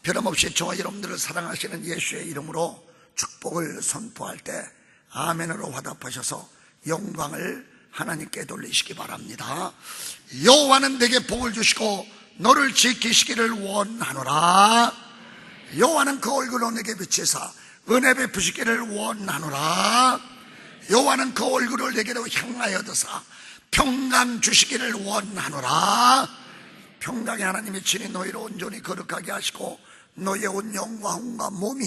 변함없이 저와 여러분들을 사랑하시는 예수의 이름으로 축복을 선포할 때 아멘으로 화답하셔서 영광을 하나님께 돌리시기 바랍니다. 여호와는 내게 복을 주시고 너를 지키시기를 원하노라. 여호와는 그 얼굴로 내게 비치사 은혜 베푸시기를 원하노라. 여호와는 그 얼굴을 내게로 향하여 드사 평강 주시기를 원하노라. 평강의 하나님이 친히 너희를 온전히 거룩하게 하시고 너희의 온 영과 혼과 몸이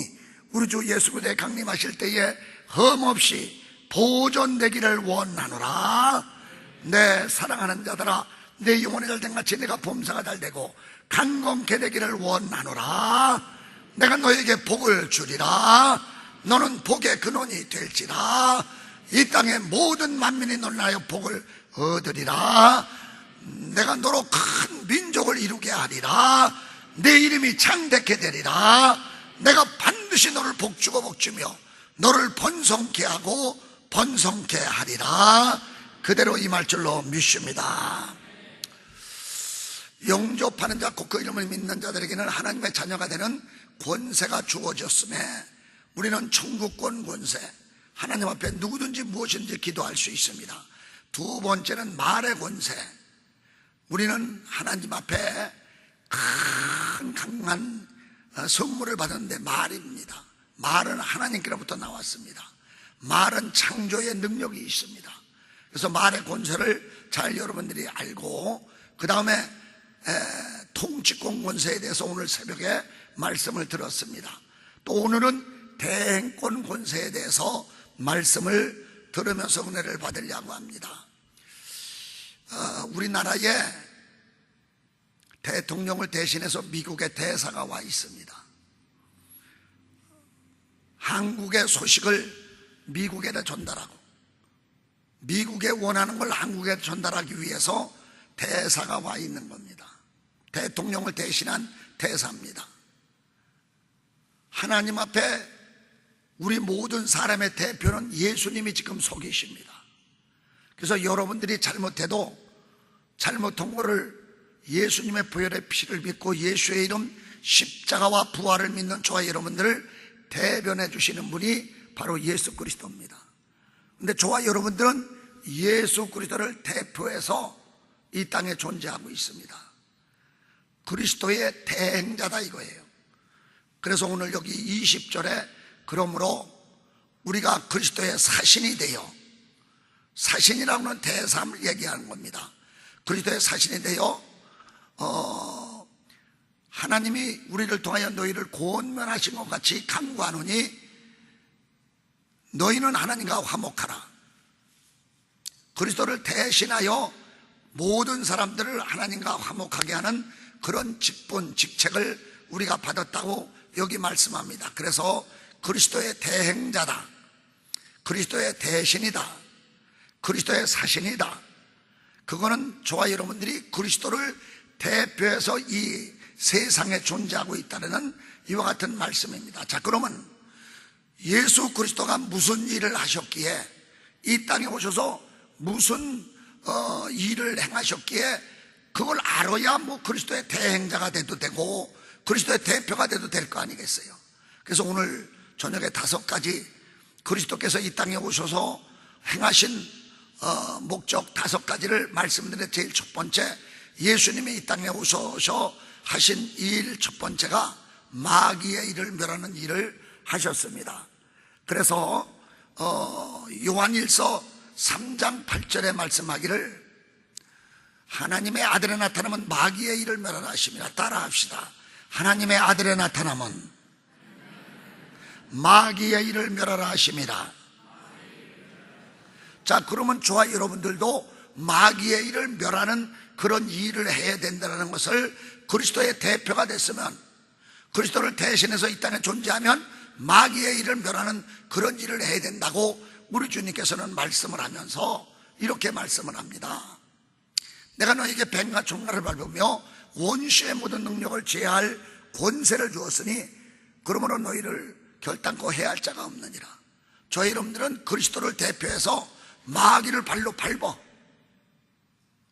우리 주 예수 그리스도의 강림하실 때에 흠없이 보존되기를 원하노라. 내 사랑하는 자들아, 내 영혼이 잘된 같이 내가 범사가 잘되고 강건케 되기를 원하노라. 내가 너에게 복을 주리라. 너는 복의 근원이 될지라. 이 땅의 모든 만민이 너를 복을 얻으리라. 내가 너로 큰 민족을 이루게 하리라. 내 이름이 창대케 되리라. 내가 반드시 너를 복주고 복주며 너를 번성케 하고 번성케 하리라. 그대로 임할 줄로 믿습니다. 영접하는 자 곧 그 이름을 믿는 자들에게는 하나님의 자녀가 되는 권세가 주어졌음에 우리는 천국권 권세, 하나님 앞에 누구든지 무엇인지 기도할 수 있습니다. 두 번째는 말의 권세. 우리는 하나님 앞에 큰 강한 선물을 받았는데 말입니다. 말은 하나님께로부터 나왔습니다. 말은 창조의 능력이 있습니다. 그래서 말의 권세를 잘 여러분들이 알고, 그 다음에 통치권 권세에 대해서 오늘 새벽에 말씀을 들었습니다. 또 오늘은 대행권 권세에 대해서 말씀을 들으면서 은혜를 받으려고 합니다. 우리나라에 대통령을 대신해서 미국의 대사가 와 있습니다. 한국의 소식을 미국에다 전달하고 미국에 원하는 걸 한국에 전달하기 위해서 대사가 와 있는 겁니다. 대통령을 대신한 대사입니다. 하나님 앞에 우리 모든 사람의 대표는 예수님이 지금 서 계십니다. 그래서 여러분들이 잘못해도 잘못한 거를 예수님의 보혈의 피를 믿고 예수의 이름 십자가와 부활을 믿는 저와 여러분들을 대변해 주시는 분이 바로 예수 그리스도입니다. 근데 저와 여러분들은 예수 그리스도를 대표해서 이 땅에 존재하고 있습니다. 그리스도의 대행자다 이거예요. 그래서 오늘 여기 20절에 그러므로 우리가 그리스도의 사신이 되어, 사신이라고 하는 대사함을 얘기하는 겁니다. 그리스도의 사신이 되어 하나님이 우리를 통하여 너희를 권면하신 것 같이 간구하노니 너희는 하나님과 화목하라. 그리스도를 대신하여 모든 사람들을 하나님과 화목하게 하는 그런 직분, 직책을 우리가 받았다고 여기 말씀합니다. 그래서 그리스도의 대행자다, 그리스도의 대신이다, 그리스도의 사신이다. 그거는 저와 여러분들이 그리스도를 대표해서 이 세상에 존재하고 있다는 이와 같은 말씀입니다. 자, 그러면 예수 그리스도가 무슨 일을 하셨기에, 이 땅에 오셔서 무슨 일을 행하셨기에 그걸 알아야 뭐 그리스도의 대행자가 돼도 되고 그리스도의 대표가 돼도 될 거 아니겠어요. 그래서 오늘 저녁에 5가지 그리스도께서 이 땅에 오셔서 행하신 목적 5가지를 말씀드린. 제일 첫 번째, 예수님이 이 땅에 오셔서 하신 일 첫 번째가 마귀의 일을 멸하는 일을 하셨습니다. 그래서 요한일서 3장 8절에 말씀하기를 하나님의 아들에 나타나면 마귀의 일을 멸하라 하십니다. 따라합시다. 하나님의 아들에 나타나면 마귀의 일을 멸하라 하십니다. 자, 그러면 저와 여러분들도 마귀의 일을 멸하는 그런 일을 해야 된다는 것을, 그리스도의 대표가 됐으면, 그리스도를 대신해서 이 땅에 존재하면 마귀의 일을 멸하는 그런 일을 해야 된다고 우리 주님께서는 말씀을 하면서 이렇게 말씀을 합니다. 내가 너에게 뱀과 총알을 밟으며 원수의 모든 능력을 제할 권세를 주었으니 그러므로 너희를 결단코 해할 자가 없느니라. 저희 여러분들은 그리스도를 대표해서 마귀를 발로 밟아.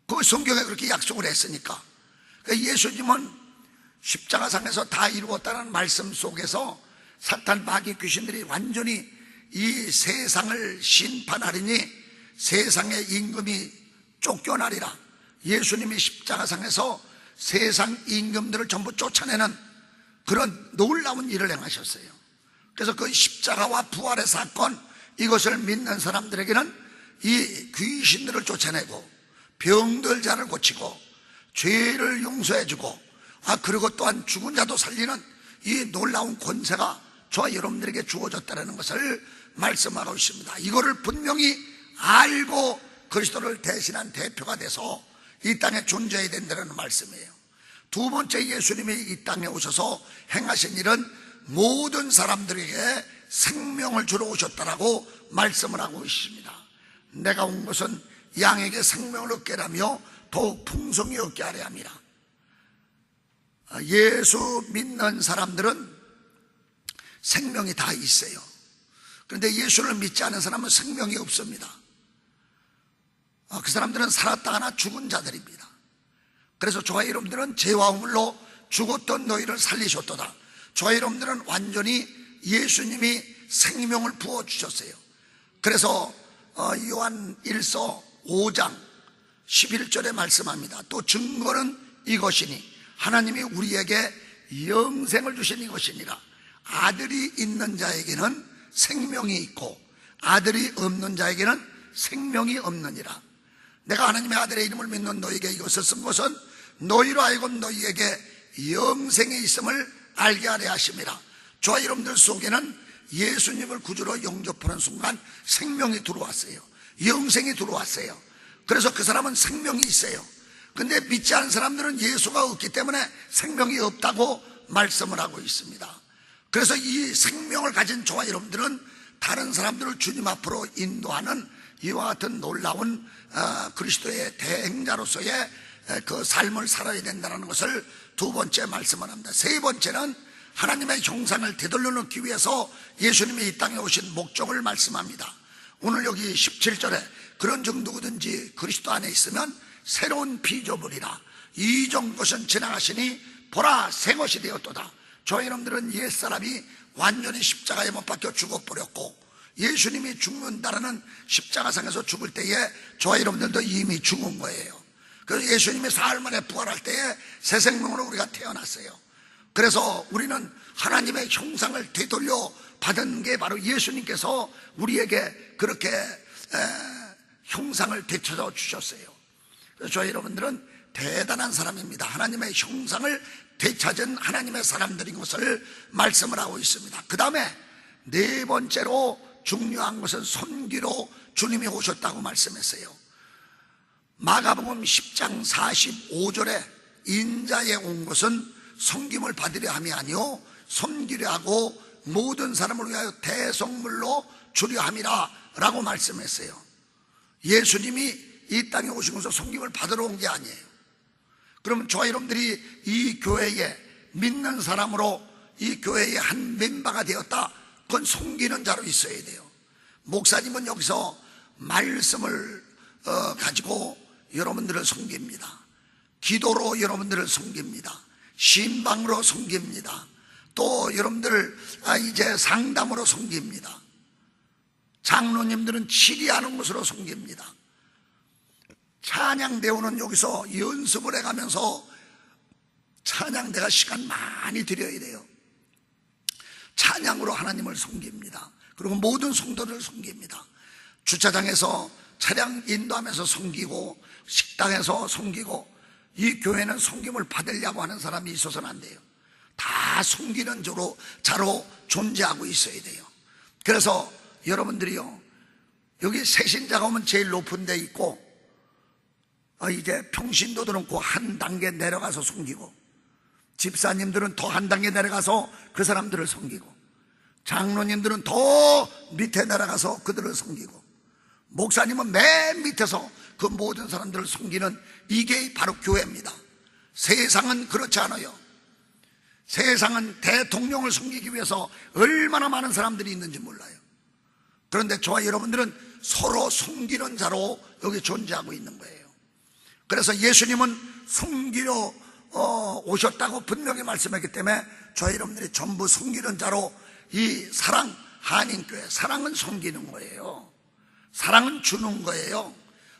그 성경에 그렇게 약속을 했으니까. 예수님은 십자가상에서 다 이루었다는 말씀 속에서 사탄 마귀 귀신들이 완전히 이 세상을 심판하리니 세상의 임금이 쫓겨나리라. 예수님이 십자가상에서 세상 임금들을 전부 쫓아내는 그런 놀라운 일을 행하셨어요. 그래서 그 십자가와 부활의 사건, 이것을 믿는 사람들에게는 이 귀신들을 쫓아내고 병들 자를 고치고 죄를 용서해주고 그리고 또한 죽은 자도 살리는 이 놀라운 권세가 저와 여러분들에게 주어졌다는 것을 말씀하고 있습니다. 이거를 분명히 알고 그리스도를 대신한 대표가 돼서 이 땅에 존재해야 된다는 말씀이에요. 두 번째, 예수님이 이 땅에 오셔서 행하신 일은 모든 사람들에게 생명을 주러 오셨다라고 말씀을 하고 있습니다. 내가 온 것은 양에게 생명을 얻게 하며 더욱 풍성히 얻게 하려 함이라. 예수 믿는 사람들은 생명이 다 있어요. 그런데 예수를 믿지 않은 사람은 생명이 없습니다. 그 사람들은 살았다가나 죽은 자들입니다. 그래서 저와 여러분들은 죄와 허물로 죽었던 너희를 살리셨도다. 저와 여러분들은 완전히 예수님이 생명을 부어주셨어요. 그래서 요한 1서 5장 11절에 말씀합니다. 또 증거는 이것이니 하나님이 우리에게 영생을 주신 이것이니라. 아들이 있는 자에게는 생명이 있고 아들이 없는 자에게는 생명이 없느니라. 내가 하나님의 아들의 이름을 믿는 너희에게 이것을 쓴 것은 너희로 하여금 너희에게 영생이 있음을 알게 하려 하심이라. 저와 여러분들 속에는 예수님을 구주로 영접하는 순간 생명이 들어왔어요. 영생이 들어왔어요. 그래서 그 사람은 생명이 있어요. 근데 믿지 않은 사람들은 예수가 없기 때문에 생명이 없다고 말씀을 하고 있습니다. 그래서 이 생명을 가진 저와 여러분들은 다른 사람들을 주님 앞으로 인도하는 이와 같은 놀라운 그리스도의 대행자로서의 그 삶을 살아야 된다는 것을 두 번째 말씀을 합니다. 세 번째는 하나님의 형상을 되돌려 놓기 위해서 예수님이 이 땅에 오신 목적을 말씀합니다. 오늘 여기 17절에 그런즉 누구든지 그리스도 안에 있으면 새로운 피조물이라. 이전 것은 지나가시니 보라 새 것이 되었도다. 저희 여러분들은 옛사람이 완전히 십자가에 못 박혀 죽어버렸고 예수님이 죽는다라는 십자가상에서 죽을 때에 저희 여러분들도 이미 죽은 거예요. 그래서 예수님이 사흘 만에 부활할 때에 새 생명으로 우리가 태어났어요. 그래서 우리는 하나님의 형상을 되돌려 받은 게 바로 예수님께서 우리에게 그렇게 형상을 되찾아 주셨어요. 그래서 저희 여러분들은 대단한 사람입니다. 하나님의 형상을 되찾은 하나님의 사람들인 것을 말씀을 하고 있습니다. 그 다음에 네 번째로 중요한 것은 손기로 주님이 오셨다고 말씀했어요. 마가복음 10장 45절에 인자에 온 것은 섬김을 받으려 함이 아니요 섬기려 하고 모든 사람을 위하여 대속물로 주려 함이라 라고 말씀했어요. 예수님이 이 땅에 오신 것은 섬김을 받으러 온 게 아니에요. 그러면 저와 여러분들이 이 교회에 믿는 사람으로 이 교회의 한 멤버가 되었다, 그건 섬기는 자로 있어야 돼요. 목사님은 여기서 말씀을 가지고 여러분들을 섬깁니다. 기도로 여러분들을 섬깁니다. 신방으로 섬깁니다. 또 여러분들 이제 상담으로 섬깁니다. 장로님들은 치리하는 것으로 섬깁니다. 찬양대원은 여기서 연습을 해가면서 찬양대가 시간 많이 들여야 돼요. 찬양으로 하나님을 섬깁니다. 그리고 모든 성도를 섬깁니다. 주차장에서 차량 인도하면서 섬기고 식당에서 섬기고, 이 교회는 섬김을 받으려고 하는 사람이 있어서는 안 돼요. 다 섬기는 자로 존재하고 있어야 돼요. 그래서 여러분들이요, 여기 새신자가 오면 제일 높은 데 있고 이제 평신도들은 그 한 단계 내려가서 섬기고, 집사님들은 더 한 단계 내려가서 그 사람들을 섬기고, 장로님들은 더 밑에 내려가서 그들을 섬기고, 목사님은 맨 밑에서 그 모든 사람들을 섬기는, 이게 바로 교회입니다. 세상은 그렇지 않아요. 세상은 대통령을 섬기기 위해서 얼마나 많은 사람들이 있는지 몰라요. 그런데 저와 여러분들은 서로 섬기는 자로 여기 존재하고 있는 거예요. 그래서 예수님은 섬기러 오셨다고 분명히 말씀했기 때문에 저희 여러분들이 전부 섬기는 자로 이 사랑 한인교회, 사랑은 섬기는 거예요. 사랑은 주는 거예요.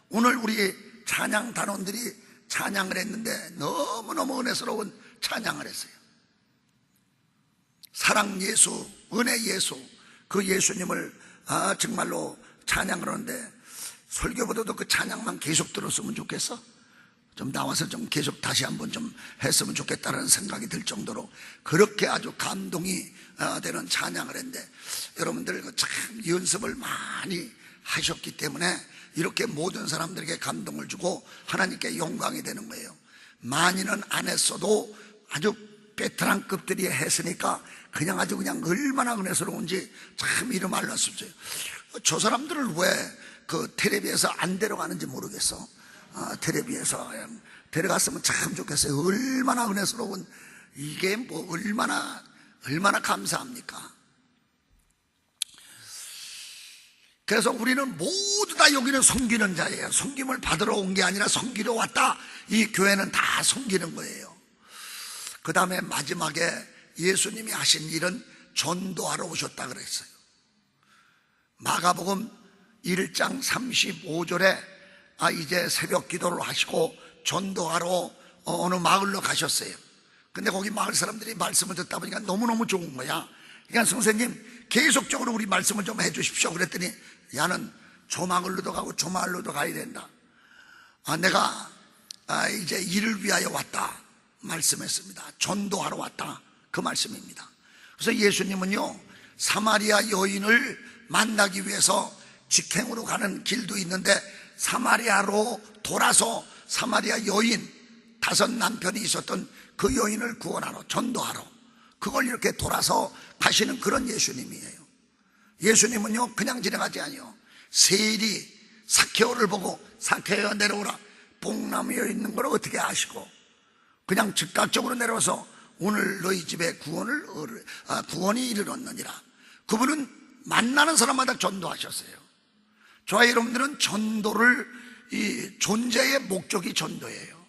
오늘 우리 찬양 단원들이 찬양을 했는데 너무너무 은혜스러운 찬양을 했어요. 사랑 예수, 은혜 예수, 그 예수님을 정말로 찬양을 하는데 설교보다도 그 찬양만 계속 들었으면 좋겠어? 좀 나와서 좀 계속 다시 한번 좀 했으면 좋겠다는 생각이 들 정도로 그렇게 아주 감동이 되는 찬양을 했는데, 여러분들 참 연습을 많이 하셨기 때문에 이렇게 모든 사람들에게 감동을 주고 하나님께 영광이 되는 거예요. 많이는 안 했어도 아주 베테랑급들이 했으니까 그냥 얼마나 은혜스러운지 참 이름 알랄 수 없어요. 저 사람들을 왜 그 텔레비에서 안 데려가는지 모르겠어. 텔레비에서 데려갔으면 참 좋겠어요. 얼마나 은혜스러운, 이게 뭐 얼마나 감사합니까? 그래서 우리는 모두 다 여기는 섬기는 자예요. 섬김을 받으러 온 게 아니라 섬기러 왔다. 이 교회는 다 섬기는 거예요. 그 다음에 마지막에 예수님이 하신 일은 전도하러 오셨다 그랬어요. 마가복음 1장 35절에 이제 새벽 기도를 하시고 전도하러 어느 마을로 가셨어요. 근데 거기 마을 사람들이 말씀을 듣다 보니까 너무너무 좋은 거야. 그러니까 선생님 계속적으로 우리 말씀을 좀 해주십시오 그랬더니, 야는 저 마을로도 가고 저 마을로도 가야 된다. 내가 이제 이를 위하여 왔다 말씀했습니다. 전도하러 왔다, 그 말씀입니다. 그래서 예수님은요, 사마리아 여인을 만나기 위해서 직행으로 가는 길도 있는데 사마리아로 돌아서 사마리아 여인, 5 남편이 있었던 그 여인을 구원하러, 전도하러 그걸 이렇게 돌아서 가시는 그런 예수님이에요. 예수님은요 그냥 지나가지 아니요. 세일이 삭개오를 보고 삭개오야 내려오라, 복나무에 있는 걸 어떻게 아시고 그냥 즉각적으로 내려와서 오늘 너희 집에 구원이 이르렀느니라. 그분은 만나는 사람마다 전도하셨어요. 저와 여러분들은 전도를, 이 존재의 목적이 전도예요.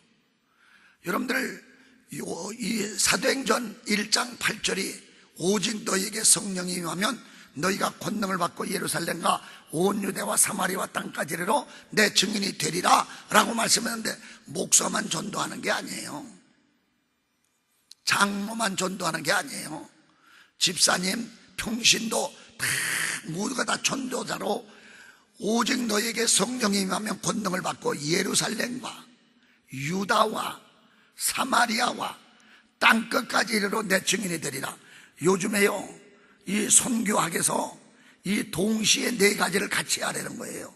여러분들 이 사도행전 1장 8절이 오직 너희에게 성령이 임하면 너희가 권능을 받고 예루살렘과 온 유대와 사마리아와 땅까지 이르러 내 증인이 되리라 라고 말씀했는데, 목사만 전도하는 게 아니에요. 장로만 전도하는 게 아니에요. 집사님, 평신도 다 모두가 다 전도자로, 오직 너에게 성령이 임하면 권능을 받고 예루살렘과 유다와 사마리아와 땅끝까지 이르러 내 증인이 되리라. 요즘에요 이 선교학에서 이 동시에 4가지를 같이 하라는 거예요.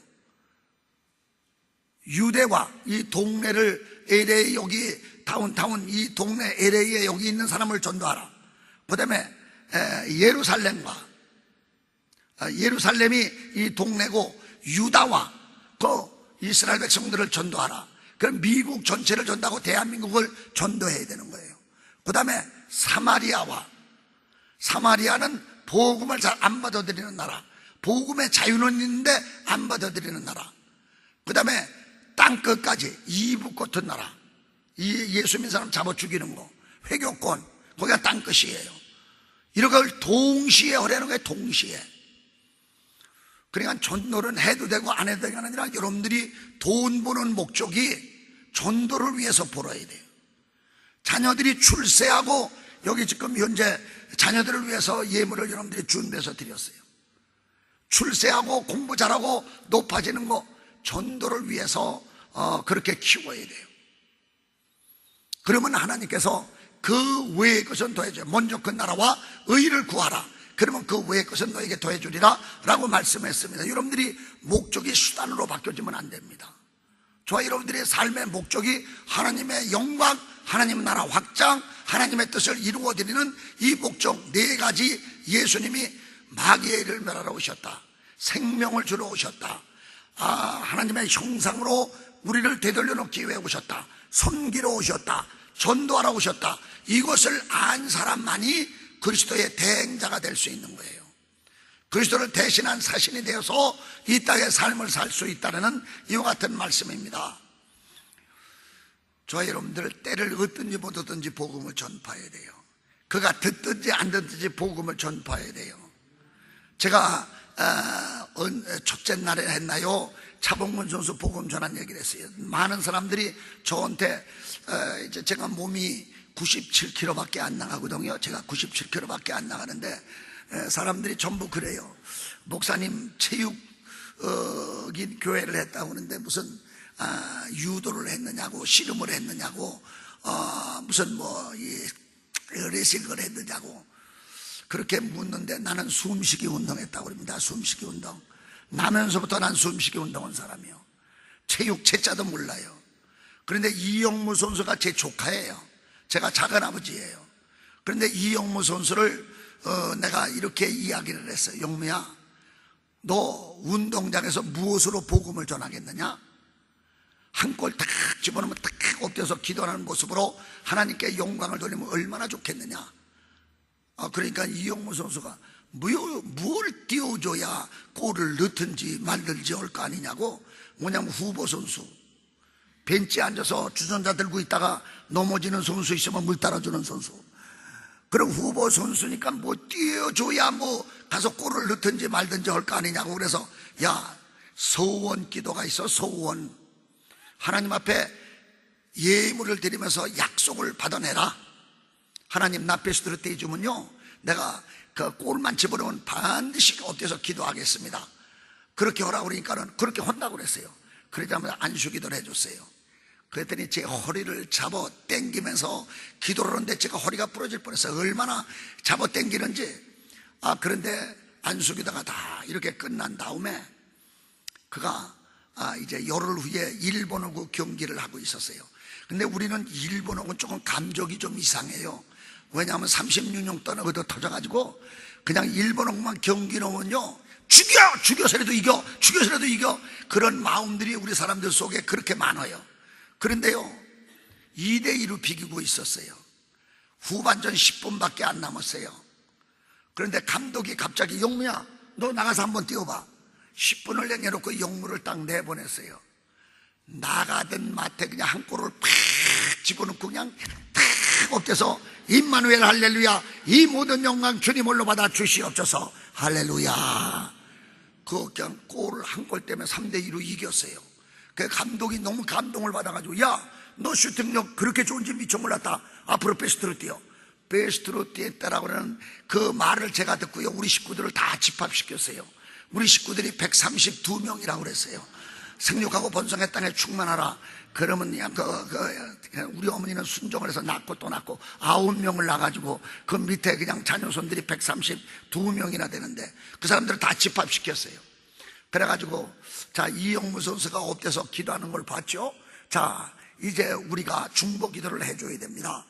유대와 이 동네를, LA 여기 다운타운 이 동네 LA에 여기 있는 사람을 전도하라. 그 다음에 예루살렘과, 예루살렘이 이 동네고 유다와 그 이스라엘 백성들을 전도하라. 그럼 미국 전체를 전도하고 대한민국을 전도해야 되는 거예요. 그 다음에 사마리아는 복음을 잘 안 받아들이는 나라, 복음의 자유는 있는데 안 받아들이는 나라. 그 다음에 땅끝까지 이북 같은 나라, 이 예수 믿는 사람 잡아 죽이는 거, 회교권, 거기가 땅끝이에요. 이런 걸 동시에 하려는 거예요. 동시에. 그러니까 전도는 해도 되고 안 해도 되는 게 아니라 여러분들이 돈 버는 목적이 전도를 위해서 벌어야 돼요. 자녀들이 출세하고, 여기 지금 현재 자녀들을 위해서 예물을 여러분들이 준비해서 드렸어요. 출세하고 공부 잘하고 높아지는 거, 전도를 위해서 그렇게 키워야 돼요. 그러면 하나님께서 그 외의 것은 더해줘요. 먼저 그 나라와 의를 구하라. 그러면 그 외의 것은 너에게 더해주리라 라고 말씀했습니다. 여러분들이 목적이 수단으로 바뀌어지면 안 됩니다. 저와 여러분들의 삶의 목적이 하나님의 영광, 하나님 나라 확장, 하나님의 뜻을 이루어드리는 이 목적 4가지, 예수님이 마귀의 일을 멸하러 오셨다, 생명을 주러 오셨다, 하나님의 형상으로 우리를 되돌려 놓기 위해 오셨다, 섬기러 오셨다, 전도하러 오셨다. 이것을 안 사람만이 그리스도의 대행자가 될 수 있는 거예요. 그리스도를 대신한 사신이 되어서 이 땅의 삶을 살 수 있다는 이와 같은 말씀입니다. 저와 여러분들 때를 얻든지 못 얻든지 복음을 전파해야 돼요. 그가 듣든지 안 듣든지 복음을 전파해야 돼요. 제가 첫째 날에 했나요? 차범근 선수 복음 전한 얘기를 했어요. 많은 사람들이 저한테 이제 제가 몸이 97kg밖에 안 나가거든요. 제가 97kg밖에 안 나가는데 사람들이 전부 그래요. 목사님 체육인 교회를 했다고 하는데 무슨 유도를 했느냐고, 씨름을 했느냐고, 무슨 레슬링을 했느냐고 그렇게 묻는데, 나는 숨쉬기 운동했다고 합니다. 숨쉬기 운동. 나면서부터 난 숨쉬기 운동한 사람이요. 체육 채자도 몰라요. 그런데 이영무 선수가 제 조카예요. 제가 작은아버지예요. 그런데 이영무 선수를 내가 이렇게 이야기를 했어요. 영무야, 너 운동장에서 무엇으로 복음을 전하겠느냐? 한 골 탁 집어넣으면 탁 엎드려서 기도하는 모습으로 하나님께 영광을 돌리면 얼마나 좋겠느냐? 그러니까 이영무 선수가 뭘 띄워줘야 골을 넣든지 말든지 할 거 아니냐고. 뭐냐면 후보 선수, 벤치에 앉아서 주전자 들고 있다가 넘어지는 선수 있으면 물 따라주는 선수. 그럼 후보 선수니까 뭐 띄워줘야 뭐 가서 골을 넣든지 말든지 할 거 아니냐고. 그래서 야, 소원 기도가 있어. 소원. 하나님 앞에 예물을 드리면서 약속을 받아내라. 하나님, 나 베스트로 떼주면요, 내가 그 골만 집어넣으면 반드시 어때서 기도하겠습니다. 그렇게 하라고 그러니까는 그렇게 한다고 그랬어요. 그러자면 안수기도를 해줬어요. 그랬더니 제 허리를 잡아 당기면서 기도를 하는데 제가 허리가 부러질 뻔했어요. 얼마나 잡아 당기는지. 그런데 안수기도가 다 이렇게 끝난 다음에 그가 이제 열흘 후에 일본하고 경기를 하고 있었어요. 근데 우리는 일본하고는 조금 감정이 좀 이상해요. 왜냐하면 36년 동안 거기서 터져가지고 그냥 일본하고만 경기 넣으면요, 죽여서라도 이겨, 죽여서라도 이겨. 그런 마음들이 우리 사람들 속에 그렇게 많아요. 그런데요, 2대2로 비기고 있었어요. 후반전 10분밖에 안 남았어요. 그런데 감독이 갑자기 영무야, 너 나가서 한번 뛰어봐. 10분을 내려놓고 영무를 딱 내보냈어요. 나가던 마태 그냥 한 골을 팍 집어넣고 그냥 탁 엎드려서 임마누엘 할렐루야, 이 모든 영광 주님으로 받아 주시옵소서 할렐루야. 그 그냥 골을 한 골 때문에 3대2로 이겼어요. 그 감독이 너무 감동을 받아가지고, 야, 너 슈팅력 그렇게 좋은지 미처 몰랐다. 앞으로 베스트로 뛰어. 베스트로 뛰었다라고 하는 그 말을 제가 듣고요, 우리 식구들을 다 집합시켰어요. 우리 식구들이 132명이라고 그랬어요. 생육하고 번성의 땅에 충만하라. 그러면 그냥 우리 어머니는 순종을 해서 낳고 또 낳고 9명을 낳아가지고 그 밑에 그냥 자녀손들이 132명이나 되는데 그 사람들을 다 집합시켰어요. 그래가지고 자, 이영무 선수가 엎드려서 기도하는 걸 봤죠. 자, 이제 우리가 중보 기도를 해줘야 됩니다.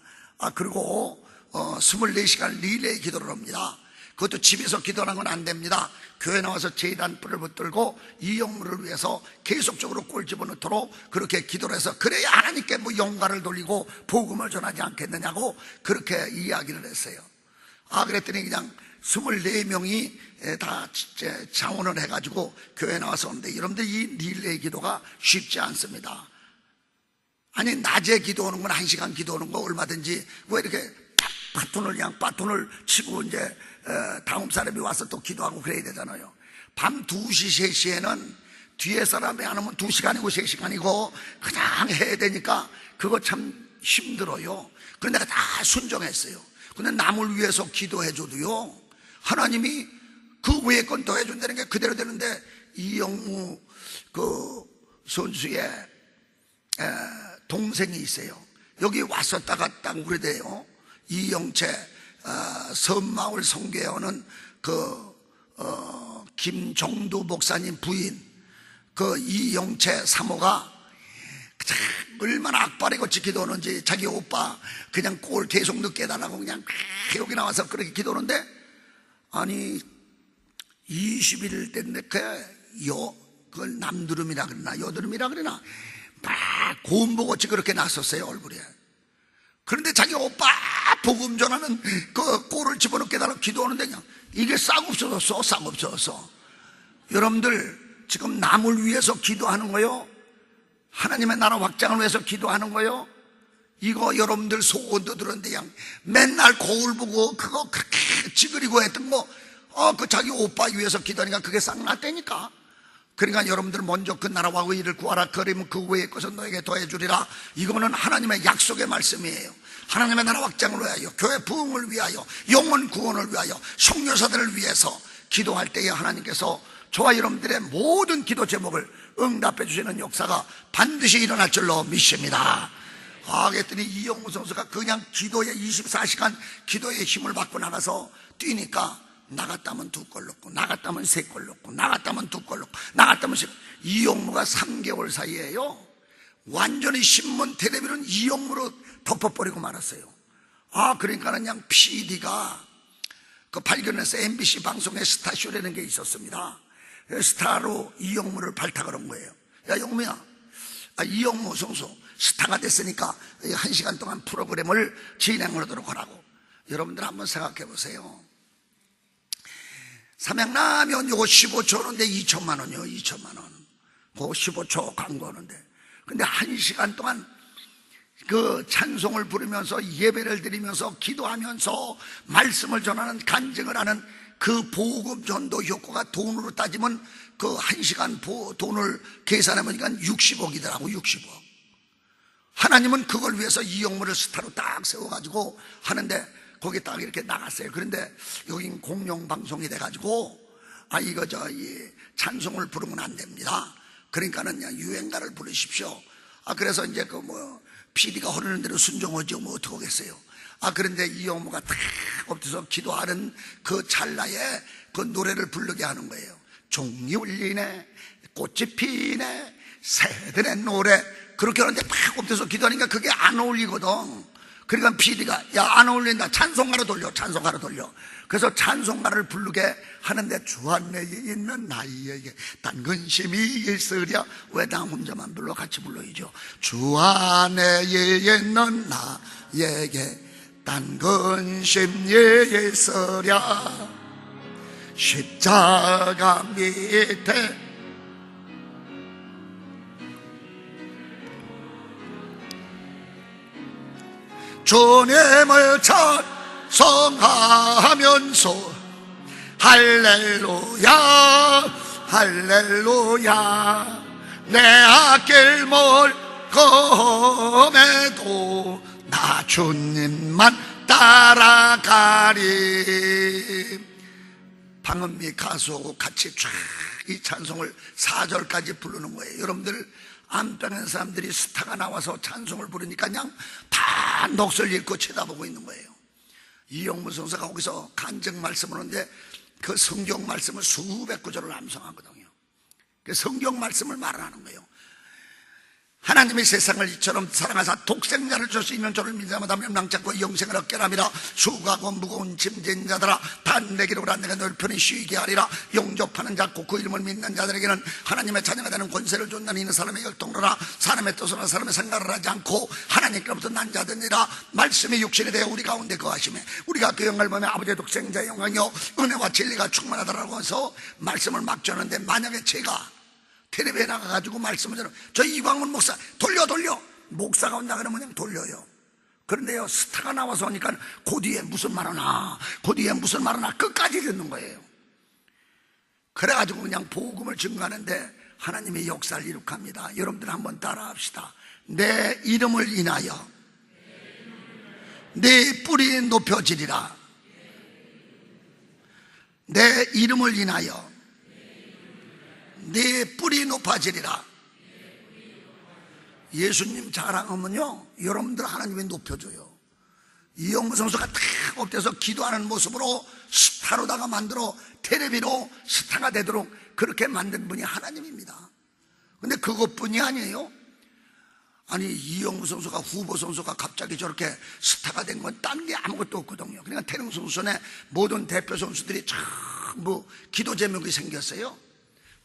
그리고 24시간 릴레이 기도를 합니다. 그것도 집에서 기도하는 건 안 됩니다. 교회 나와서 제단 뿔을 붙들고 이영무를 위해서 계속적으로 골 집어넣도록 그렇게 기도를 해서, 그래야 하나님께 뭐 영광을 돌리고 복음을 전하지 않겠느냐고 그렇게 이야기를 했어요. 그랬더니 그냥 24명이 다 자원을 해가지고 교회 나와서 오는데, 여러분들 이 릴레이 기도가 쉽지 않습니다. 아니, 낮에 기도하는 건 1시간 기도하는 거 얼마든지 왜 이렇게 바톤을 치고 이제 다음 사람이 와서 또 기도하고 그래야 되잖아요. 밤 2시, 3시에는 뒤에 사람이 안 오면 2시간이고 3시간이고 그냥 해야 되니까 그거 참 힘들어요. 그런데 내가 다 순종했어요. 근데 남을 위해서 기도해줘도요, 하나님이 그 외의 건 더 해준다는 게 그대로 되는데, 이영무 그 선수의 동생이 있어요. 여기 왔었다 갔다 그러대요. 이영채 섬마을 성교에 오는 김종두 목사님 부인 그 이영채 사모가 얼마나 악바리고 기도하는지, 자기 오빠 그냥 골 계속 넣게 해달라고 그냥 여기 나와서 그렇게 기도하는데, 아니 20일 됐는데 그걸 남두름이라 그러나 여두름이라 그러나 막 고운보고치 그렇게 났었어요, 얼굴에. 그런데 자기 오빠 복음 전하는 그 골을 집어넣게 해달라고 기도하는데 그냥 이게 싹 없어졌어. 여러분들 지금 남을 위해서 기도하는 거요, 하나님의 나라 확장을 위해서 기도하는 거요, 이거 여러분들 소원도 들었는데 그냥 맨날 거울 보고 그거 그렇게 찌그리고 했던 거 그 자기 오빠 위해서 기도하니까 그게 싹 났다니까. 그러니까 여러분들 먼저 그 나라와 의의를 구하라. 그러면 그 외의 것은 너에게 더해주리라. 이거는 하나님의 약속의 말씀이에요. 하나님의 나라 확장을 위하여, 교회 부흥을 위하여, 영혼 구원을 위하여, 선교사들을 위해서 기도할 때에 하나님께서 저와 여러분들의 모든 기도 제목을 응답해 주시는 역사가 반드시 일어날 줄로 믿습니다. 그랬더니 이영무 선수가 그냥 기도에 24시간 기도의 힘을 받고 나가서 뛰니까 나갔다면 2골 넣고 나갔다면 3골 넣고 나갔다면 2골 넣고 나갔다면 3골. 이영무가 3개월 사이에요 완전히 신문 텔레비는 이영무로 덮어버리고 말았어요. 그러니까는 그냥 PD가 그 발견해서 MBC 방송에 스타쇼라는 게 있었습니다. 스타로 이영무를 발탁을 한 거예요. 야 영무야, 이영무 선수 스타가 됐으니까 1시간 동안 프로그램을 진행하도록 하라고. 여러분들 한번 생각해 보세요. 삼양라면 요거 15초인데 2천만 원이요. 2천만 원. 그거 15초 광고하는데. 근데 1시간 동안 그 찬송을 부르면서 예배를 드리면서 기도하면서 말씀을 전하는 간증을 하는 그 복음 전도 효과가 돈으로 따지면 그 1시간 돈을 계산해 보니까 60억이더라고. 60억. 하나님은 그걸 위해서 이영무를 스타로 딱 세워가지고 하는데 거기 딱 이렇게 나갔어요. 그런데 여긴 공영방송이 돼가지고 이거 이 찬송을 부르면 안 됩니다. 그러니까는 유행가를 부르십시오. 그래서 이제 PD가 흐르는 대로 순종하죠. 어떡하겠어요. 그런데 이영무가 탁 엎드려서 기도하는 그 찰나에 그 노래를 부르게 하는 거예요. 종이 울리네, 꽃이 피네, 새들의 노래. 그렇게 하는데 탁 엎드려서 기도하니까 그게 안 어울리거든. 그러니까 PD가 안 어울린다. 찬송가로 돌려. 찬송가로 돌려. 그래서 찬송가를 부르게 하는데 주 안에 있는 나에게 딴 근심이 있으랴. 왜 나 혼자만 불러? 같이 불러야죠. 주 안에 있는 나에게 딴 근심이 있으랴. 십자가 밑에 주님을 찬송하면서 할렐루야 할렐루야. 내 앞길 멀고매도 나 주님만 따라가리. 방은미 가수하고 같이 쫙 이 찬송을 4절까지 부르는 거예요. 여러분들 안방에 사람들이 스타가 나와서 찬송을 부르니까 그냥 다 넋을 잃고 쳐다보고 있는 거예요. 이영무 선수가 거기서 간증 말씀을 하는데 그 성경 말씀을 수백 구절을 암송하거든요. 그 성경 말씀을 말하는 거예요. 하나님이 세상을 이처럼 사랑하사 독생자를 줄 수 있는 줄을 믿자마자 멸망자고 영생을 얻게 하리라. 수고하고 무거운 짐진 자들아 다 내게로 오라. 내가 너를 편히 쉬게 하리라. 영접하는 자 곧 그 이름을 믿는 자들에게는 하나님의 자녀가 되는 권세를 준다는 이는 사람의 혈통으로라. 사람의 뜻으로나 사람의 생각을 하지 않고 하나님께로부터 난 자들이라. 말씀이 육신이 되어 우리 가운데 거하시매 우리가 그 영광을 보며 아버지의 독생자의 영광이요 은혜와 진리가 충만하다라고 해서 말씀을 막 전하는데, 만약에 제가 텔레비에 나가가지고 말씀을 전하면 저 이광훈 목사 돌려 목사가 온다 그러면 그냥 돌려요. 그런데요, 스타가 나와서 오니까 그 뒤에 무슨 말 하나 끝까지 듣는 거예요. 그래가지고 그냥 복음을 증거하는데 하나님의 역사를 이룩합니다. 여러분들 한번 따라합시다. 내 이름을 인하여 내 뿌리 높여지리라. 내 이름을 인하여 네 뿌리 높아지리라. 예수님 자랑하면요 여러분들 하나님이 높여줘요. 이영무 선수가 탁 엎드려서 기도하는 모습으로 스타로다가 만들어 텔레비로 스타가 되도록 그렇게 만든 분이 하나님입니다. 근데 그것뿐이 아니에요. 아니 이영무 선수가 후보 선수가 갑자기 저렇게 스타가 된 건 딴 게 아무것도 없거든요. 그러니까 태릉 선수의 모든 대표 선수들이 전부 기도 제목이 생겼어요.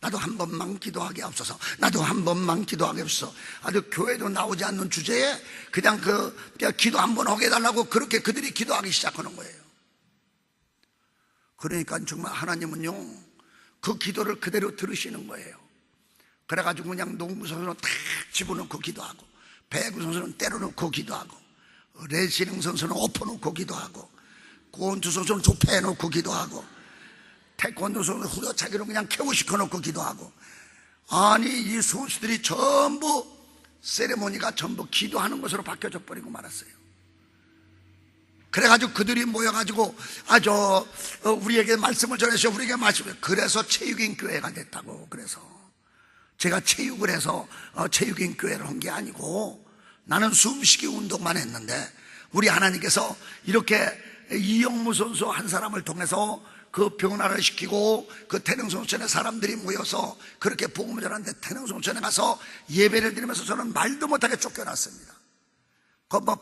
나도 한 번만 기도하게 없어서, 나도 한 번만 기도하게 없어서. 아주 교회도 나오지 않는 주제에 그냥 기도 한 번 하게 해달라고 그렇게 그들이 기도하기 시작하는 거예요. 그러니까 정말 하나님은요 그 기도를 그대로 들으시는 거예요. 그래가지고 그냥 농구 선수는 탁 집어넣고 기도하고, 배구 선수는 때려넣고 기도하고, 레슬링 선수는 엎어놓고 기도하고, 권투 선수는 좁혀놓고 기도하고, 태권도 선수는 후려차기로 그냥 캐고시켜놓고 기도하고. 아니, 이 선수들이 전부 세레모니가 전부 기도하는 것으로 바뀌어져 버리고 말았어요. 그래가지고 그들이 모여가지고 우리에게 말씀을 전해주셔, 우리에게 말씀을. 그래서 체육인 교회가 됐다고. 그래서 제가 체육을 해서 체육인 교회를 한 게 아니고, 나는 숨쉬기 운동만 했는데 우리 하나님께서 이렇게 이영무 선수 한 사람을 통해서 그 변화를 시키고, 그 태릉성촌에 사람들이 모여서 그렇게 복음을 전하는데, 태릉성촌에 가서 예배를 드리면서 저는 말도 못하게 쫓겨났습니다.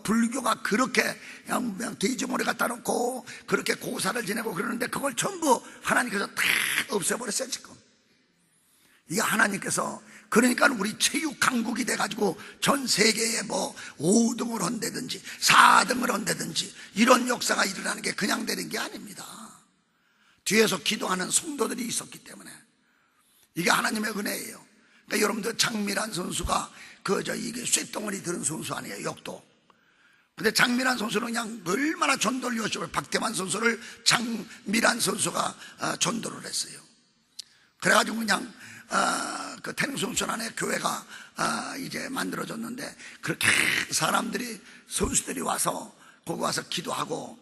불교가 그렇게 그냥 돼지머리 갖다 놓고 그렇게 고사를 지내고 그러는데, 그걸 전부 하나님께서 다 없애버렸어요 지금. 이게 하나님께서, 그러니까 우리 체육 강국이 돼가지고 전 세계에 5등을 한다든지 4등을 한다든지 이런 역사가 일어나는 게 그냥 되는 게 아닙니다. 뒤에서 기도하는 성도들이 있었기 때문에 이게 하나님의 은혜예요. 그러니까 여러분들 장미란 선수가 이게 쇳덩어리 들은 선수 아니에요, 역도. 근데 장미란 선수는 그냥 얼마나 전도를 열심히, 박태만 선수를 장미란 선수가 전도를 했어요. 그래가지고 그냥 그 태릉성촌 안에 교회가 이제 만들어졌는데, 그렇게 사람들이, 선수들이 와서 거기 와서 기도하고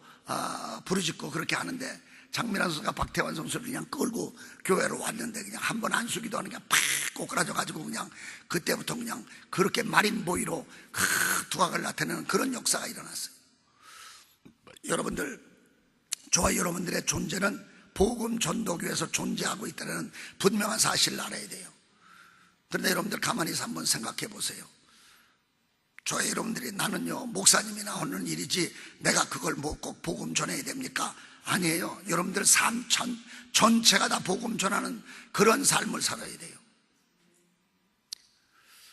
부르짖고 그렇게 하는데, 장미란 선수가 박태환 선수를 그냥 끌고 교회로 왔는데, 그냥 한 번 안수기도 하는 게 팍 꼬꾸라져 가지고 그냥 그때부터 그냥 그렇게 마린보이로 두각을 나타내는 그런 역사가 일어났어요. 여러분들, 저와 여러분들의 존재는 복음 전도교에서 존재하고 있다는 분명한 사실을 알아야 돼요. 그런데 여러분들 가만히 한번 생각해 보세요. 저와 여러분들이, 나는요 목사님이나 하는 일이지 내가 그걸 꼭 복음 전해야 됩니까? 아니에요. 여러분들 삶 전체가 다 복음 전하는 그런 삶을 살아야 돼요.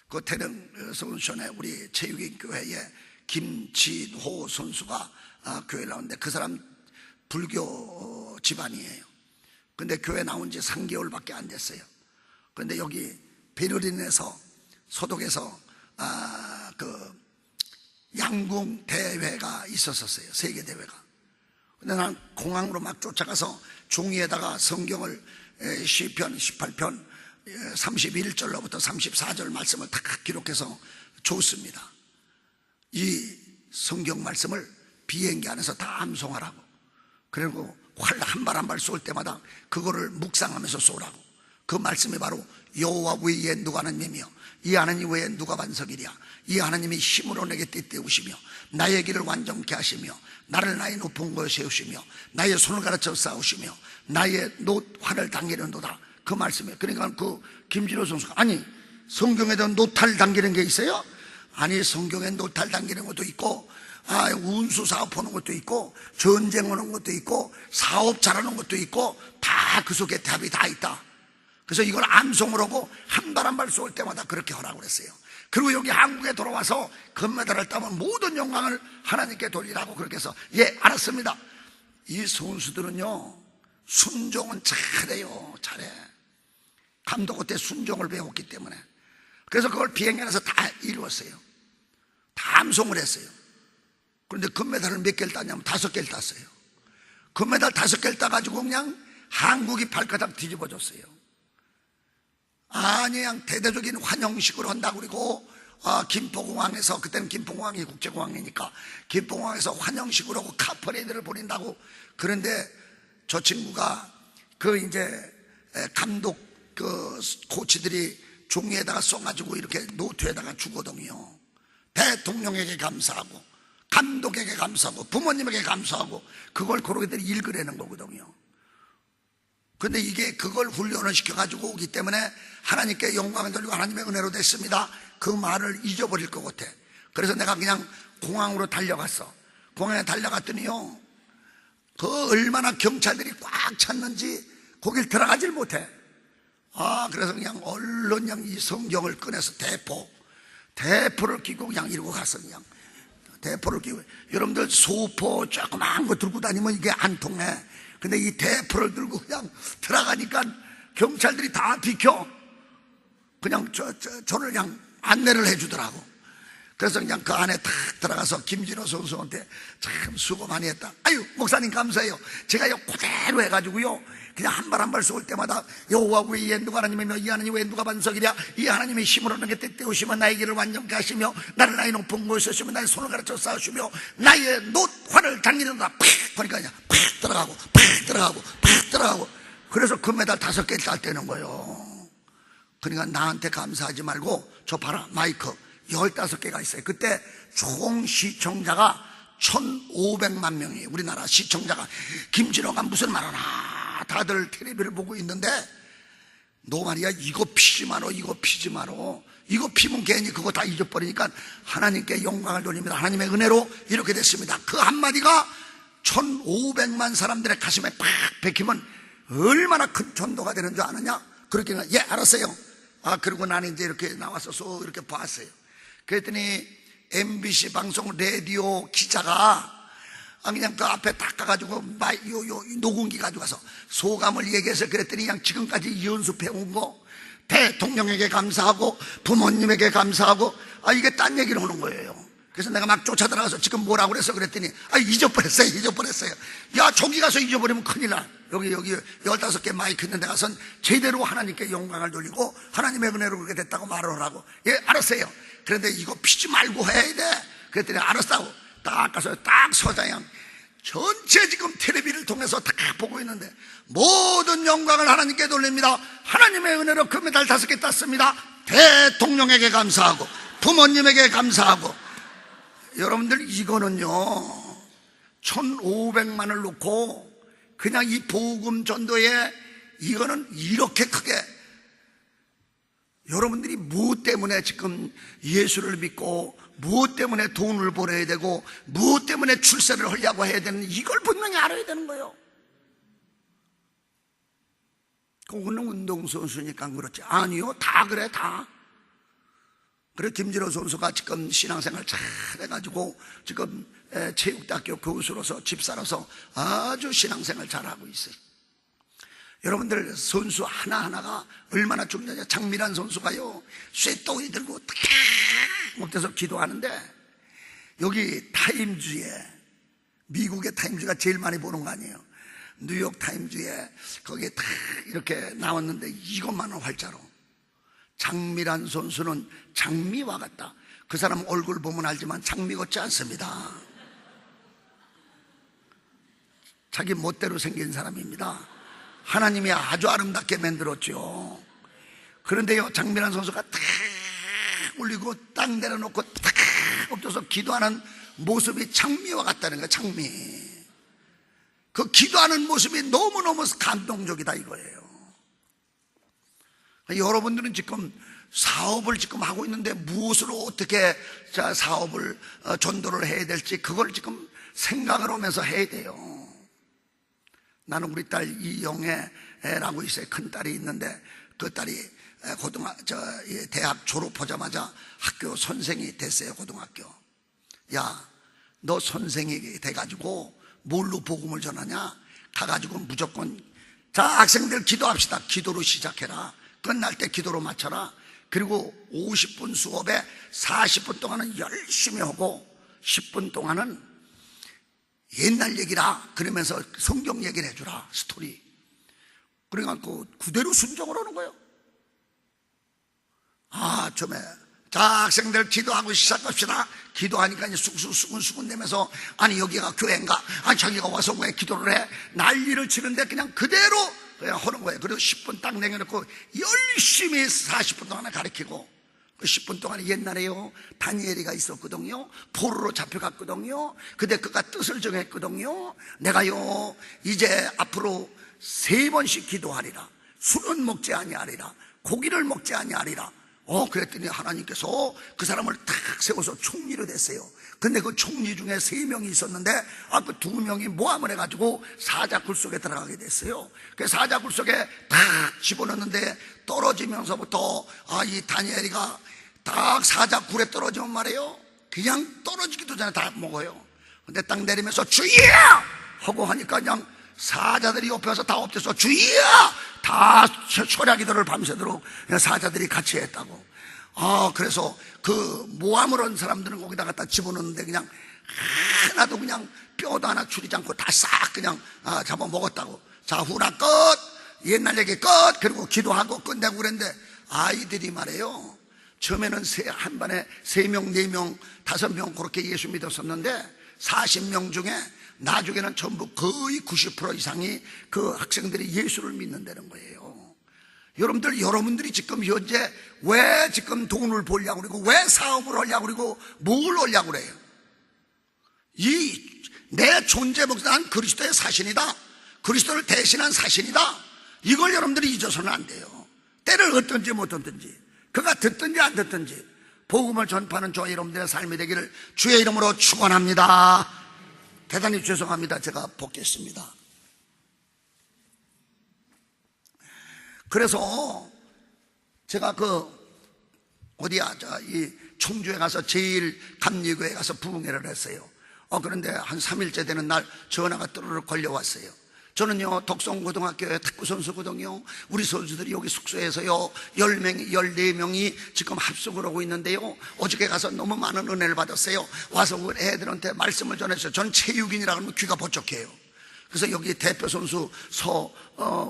그 태릉성촌에 우리 체육인 교회에 김진호 선수가 교회 나오는데, 그 사람 불교 집안이에요. 근데 교회 나온 지 3개월밖에 안 됐어요. 근데 여기 베를린에서, 소독에서 그 양궁 대회가 있었어요. 세계 대회가. 근데 난 공항으로 막 쫓아가서 종이에다가 성경을 시편 18편 31절로부터 34절 말씀을 다 기록해서 줬습니다. 이 성경 말씀을 비행기 안에서 다 암송하라고. 그리고 활 한 발 한 발 쏠 때마다 그거를 묵상하면서 쏘라고. 그 말씀이 바로 여호와 외에 누가 하나님이며 이 하나님 외에 누가 반석이랴. 이 하나님이 힘으로 내게 떼떼우시며 나의 길을 완전케 하시며 나를 나의 높은 곳에 세우시며 나의 손을 가르쳐 싸우시며 나의 노활을 당기는도다. 그 말씀이에요. 그러니까 그 김진호 선수가, 아니 성경에도 노탈 당기는 게 있어요? 아니, 성경에 노탈 당기는 것도 있고 운수 사업 하는 것도 있고 전쟁 하는 것도 있고 사업 잘하는 것도 있고, 다 그 속에 답이 다 있다. 그래서 이걸 암송을 하고 한 발 한 발 쏠 때마다 그렇게 하라고 그랬어요. 그리고 여기 한국에 돌아와서 금메달을 따면 모든 영광을 하나님께 돌리라고 그렇게 해서, 예, 알았습니다. 이 선수들은요 순종은 잘해요. 잘해. 감독 그때 순종을 배웠기 때문에. 그래서 그걸 비행기에서 다 이루었어요. 다 암송을 했어요. 그런데 금메달을 몇 개를 땄냐면 5개를 땄어요. 금메달 5개를 따가지고 그냥 한국이 발가락 뒤집어졌어요. 아니, 그냥 대대적인 환영식으로 한다고 그러고, 김포공항에서, 그때는 김포공항이 국제공항이니까 김포공항에서 환영식으로 하고 카퍼레이드를 벌인다고. 그런데 저 친구가 이제 감독 코치들이 종이에다가 써가지고 이렇게 노트에다가 주거든요. 대통령에게 감사하고 감독에게 감사하고 부모님에게 감사하고, 그걸 그러게들 읽으라는 거거든요. 근데 이게 그걸 훈련을 시켜가지고 오기 때문에 하나님께 영광을 돌리고 하나님의 은혜로 됐습니다. 그 말을 잊어버릴 것 같아. 그래서 내가 그냥 공항으로 달려갔어. 공항에 달려갔더니요, 그 얼마나 경찰들이 꽉 찼는지 거길 들어가질 못해. 그래서 그냥 얼른 그냥 이 성경을 꺼내서 대포를 끼고 그냥 이러고 갔어. 그냥 대포를 끼고. 여러분들 소포 조그마한 거 들고 다니면 이게 안 통해. 근데 이 대포를 들고 그냥 들어가니까 경찰들이 다 비켜. 그냥 저를 그냥 안내를 해주더라고. 그래서 그냥 그 안에 탁 들어가서 김진호 선수한테 참 수고 많이 했다. 아유, 목사님 감사해요. 제가요 그대로 해가지고요 그냥 한 발 한 발 쏠 때마다 여호와 위에 누가 하나님이며 이 하나님 왜 누가 반석이랴, 이 하나님의 힘으로 내게 때때우시며 나의 길을 완전케 하시며 나를 나의 높은 곳에 서시며 나의 손을 가르쳐 싸우시며 나의 노화를 당기는다. 팍 그러니까 그냥 팍 들어가고 팍 들어가고 팍 들어가고. 그래서 금메달 5개 땄다는 거예요. 그러니까 나한테 감사하지 말고 저 봐라, 마이크 15개가 있어요. 그때 총 시청자가 1,500만 명이에요. 우리나라 시청자가. 김진호가 무슨 말 하나 다들 텔레비를 보고 있는데 너 말이야 이거 피지 마로, 이거 피지 마로. 이거 피면 괜히 그거 다 잊어버리니까 하나님께 영광을 돌립니다. 하나님의 은혜로 이렇게 됐습니다. 그 한마디가 1,500만 사람들의 가슴에 팍 박히면 얼마나 큰 전도가 되는 줄 아느냐. 그렇게 예 알았어요. 그리고 나는 이제 이렇게 나와서 쏙 이렇게 봤어요. 그랬더니 MBC 방송 라디오 기자가 그냥 그 앞에 딱 가가지고 녹음기 가져가서 소감을 얘기해서 그랬더니 그냥 지금까지 연습해온 거 대통령에게 감사하고 부모님에게 감사하고 이게 딴 얘기를 하는 거예요. 그래서 내가 막 쫓아들어가서 지금 뭐라고 그래서 그랬더니 잊어버렸어요. 야 저기 가서 잊어버리면 큰일 나. 여기 15개 마이크 있는 데 가선 제대로 하나님께 영광을 돌리고 하나님의 은혜로 그렇게 됐다고 말을 하라고. 예 알았어요. 그런데 이거 피지 말고 해야 돼. 그랬더니 알았다고 딱 가서 딱 서자양 전체 지금 텔레비를 통해서 다 보고 있는데 모든 영광을 하나님께 돌립니다. 하나님의 은혜로 금메달 5개 땄습니다. 대통령에게 감사하고 부모님에게 감사하고. 여러분들 이거는요 1,500만을 놓고 그냥 이 복음 전도에 이거는 이렇게 크게 여러분들이 무엇 때문에 지금 예수를 믿고 무엇 때문에 돈을 벌어야 되고 무엇 때문에 출세를 하려고 해야 되는 이걸 분명히 알아야 되는 거예요. 그거는 운동선수니까 그렇지. 아니요 다 그래 다. 그래 김진호 선수가 지금 신앙생활 잘 해가지고 지금 체육대학교 교수로서 집사로서 아주 신앙생활 잘하고 있어요. 여러분들 선수 하나하나가 얼마나 중요하냐. 장미란 선수가요 쇠덩이 들고 탁 못해서 기도하는데 여기 타임즈에 미국의 타임즈가 제일 많이 보는 거 아니에요. 뉴욕 타임즈에 거기에 탁 이렇게 나왔는데 이것만은 활자로 장미란 선수는 장미와 같다. 그 사람 얼굴 보면 알지만 장미 같지 않습니다. 자기 멋대로 생긴 사람입니다. 하나님이 아주 아름답게 만들었죠. 그런데요 장미란 선수가 탁 올리고 땅 내려놓고 탁 엎드려서 기도하는 모습이 장미와 같다는 거예요. 장미. 그 기도하는 모습이 너무너무 감동적이다 이거예요. 여러분들은 지금 사업을 지금 하고 있는데 무엇으로 어떻게 사업을 전도를 해야 될지 그걸 지금 생각을 하면서 해야 돼요. 나는 우리 딸 이영애라고 있어요. 큰 딸이 있는데 그 딸이 대학 졸업하자마자 학교 선생이 됐어요. 고등학교. 야, 너 선생이 돼가지고 뭘로 복음을 전하냐? 가가지고 무조건 자 학생들 기도합시다. 기도로 시작해라. 끝날 때 기도로 맞춰라. 그리고 50분 수업에 40분 동안은 열심히 하고 10분 동안은 옛날 얘기라 그러면서 성경 얘기를 해주라. 스토리. 그러니까 그대로 순종을 하는 거예요. 자 학생들 기도하고 시작합시다. 기도하니까 이제 수근수근 내면서 아니 여기가 교회인가? 아니 자기가 와서 왜 기도를 해? 난리를 치는데 그냥 그대로 그냥 하는 거예요. 그리고 10분 딱 내려놓고 열심히 40분 동안 가르치고 그 10분 동안 옛날에요 다니엘이가 있었거든요. 포로로 잡혀갔거든요. 근데 그가 뜻을 정했거든요. 내가요 이제 앞으로 3번씩 기도하리라. 술은 먹지 아니하리라. 고기를 먹지 아니하리라. 그랬더니 하나님께서 그 사람을 탁 세워서 총리로 됐어요. 근데 그 총리 중에 3명이 있었는데 그 2명이 모함을 해가지고 사자굴 속에 들어가게 됐어요. 그 사자굴 속에 탁 집어넣는데 떨어지면서부터 이 다니엘이가 딱 사자굴에 떨어지면 말이에요 그냥 떨어지기도 전에 다 먹어요. 근데 딱 내리면서 주여! 하고 하니까 그냥 사자들이 옆에서 다 엎드려서 주여! 다 철야 기도를 밤새도록 사자들이 같이 했다고. 그래서 그 모함을 한 사람들은 거기다 갖다 집어넣는데 그냥 하나도 그냥 뼈도 하나 줄이지 않고 다 싹 그냥 잡아먹었다고. 자, 후라 끝, 옛날 얘기 끝. 그리고 기도하고 끝내고 그랬는데 아이들이 말해요, 처음에는 한 반에 3명, 4명, 5명 그렇게 예수 믿었었는데 40명 중에 나중에는 전부 거의 90% 이상이 그 학생들이 예수를 믿는다는 거예요. 여러분들이 지금 현재 왜 지금 돈을 벌려고 그러고 왜 사업을 하려고 그러고 뭘 하려고 그래요? 내 존재 목적, 난 그리스도의 사신이다, 그리스도를 대신한 사신이다, 이걸 여러분들이 잊어서는 안 돼요. 때를 얻든지 못 얻든지, 그가 듣든지 안 듣든지 복음을 전파하는 저와 여러분들의 삶이 되기를 주의 이름으로 축원합니다. 대단히 죄송합니다. 제가 벗겠습니다. 그래서 제가 이 청주에 가서 제일 감리교에 가서 부흥회를 했어요. 그런데 한 3일째 되는 날 전화가 또르륵 걸려왔어요. 저는요, 덕성고등학교에 탁구선수거든요. 우리 선수들이 여기 숙소에서요 14명이 지금 합숙을 하고 있는데요, 어저께 가서 너무 많은 은혜를 받았어요. 와서 그 애들한테 말씀을 전했어요. 전 체육인이라 그러면 귀가 번쩍해요. 그래서 여기 대표선수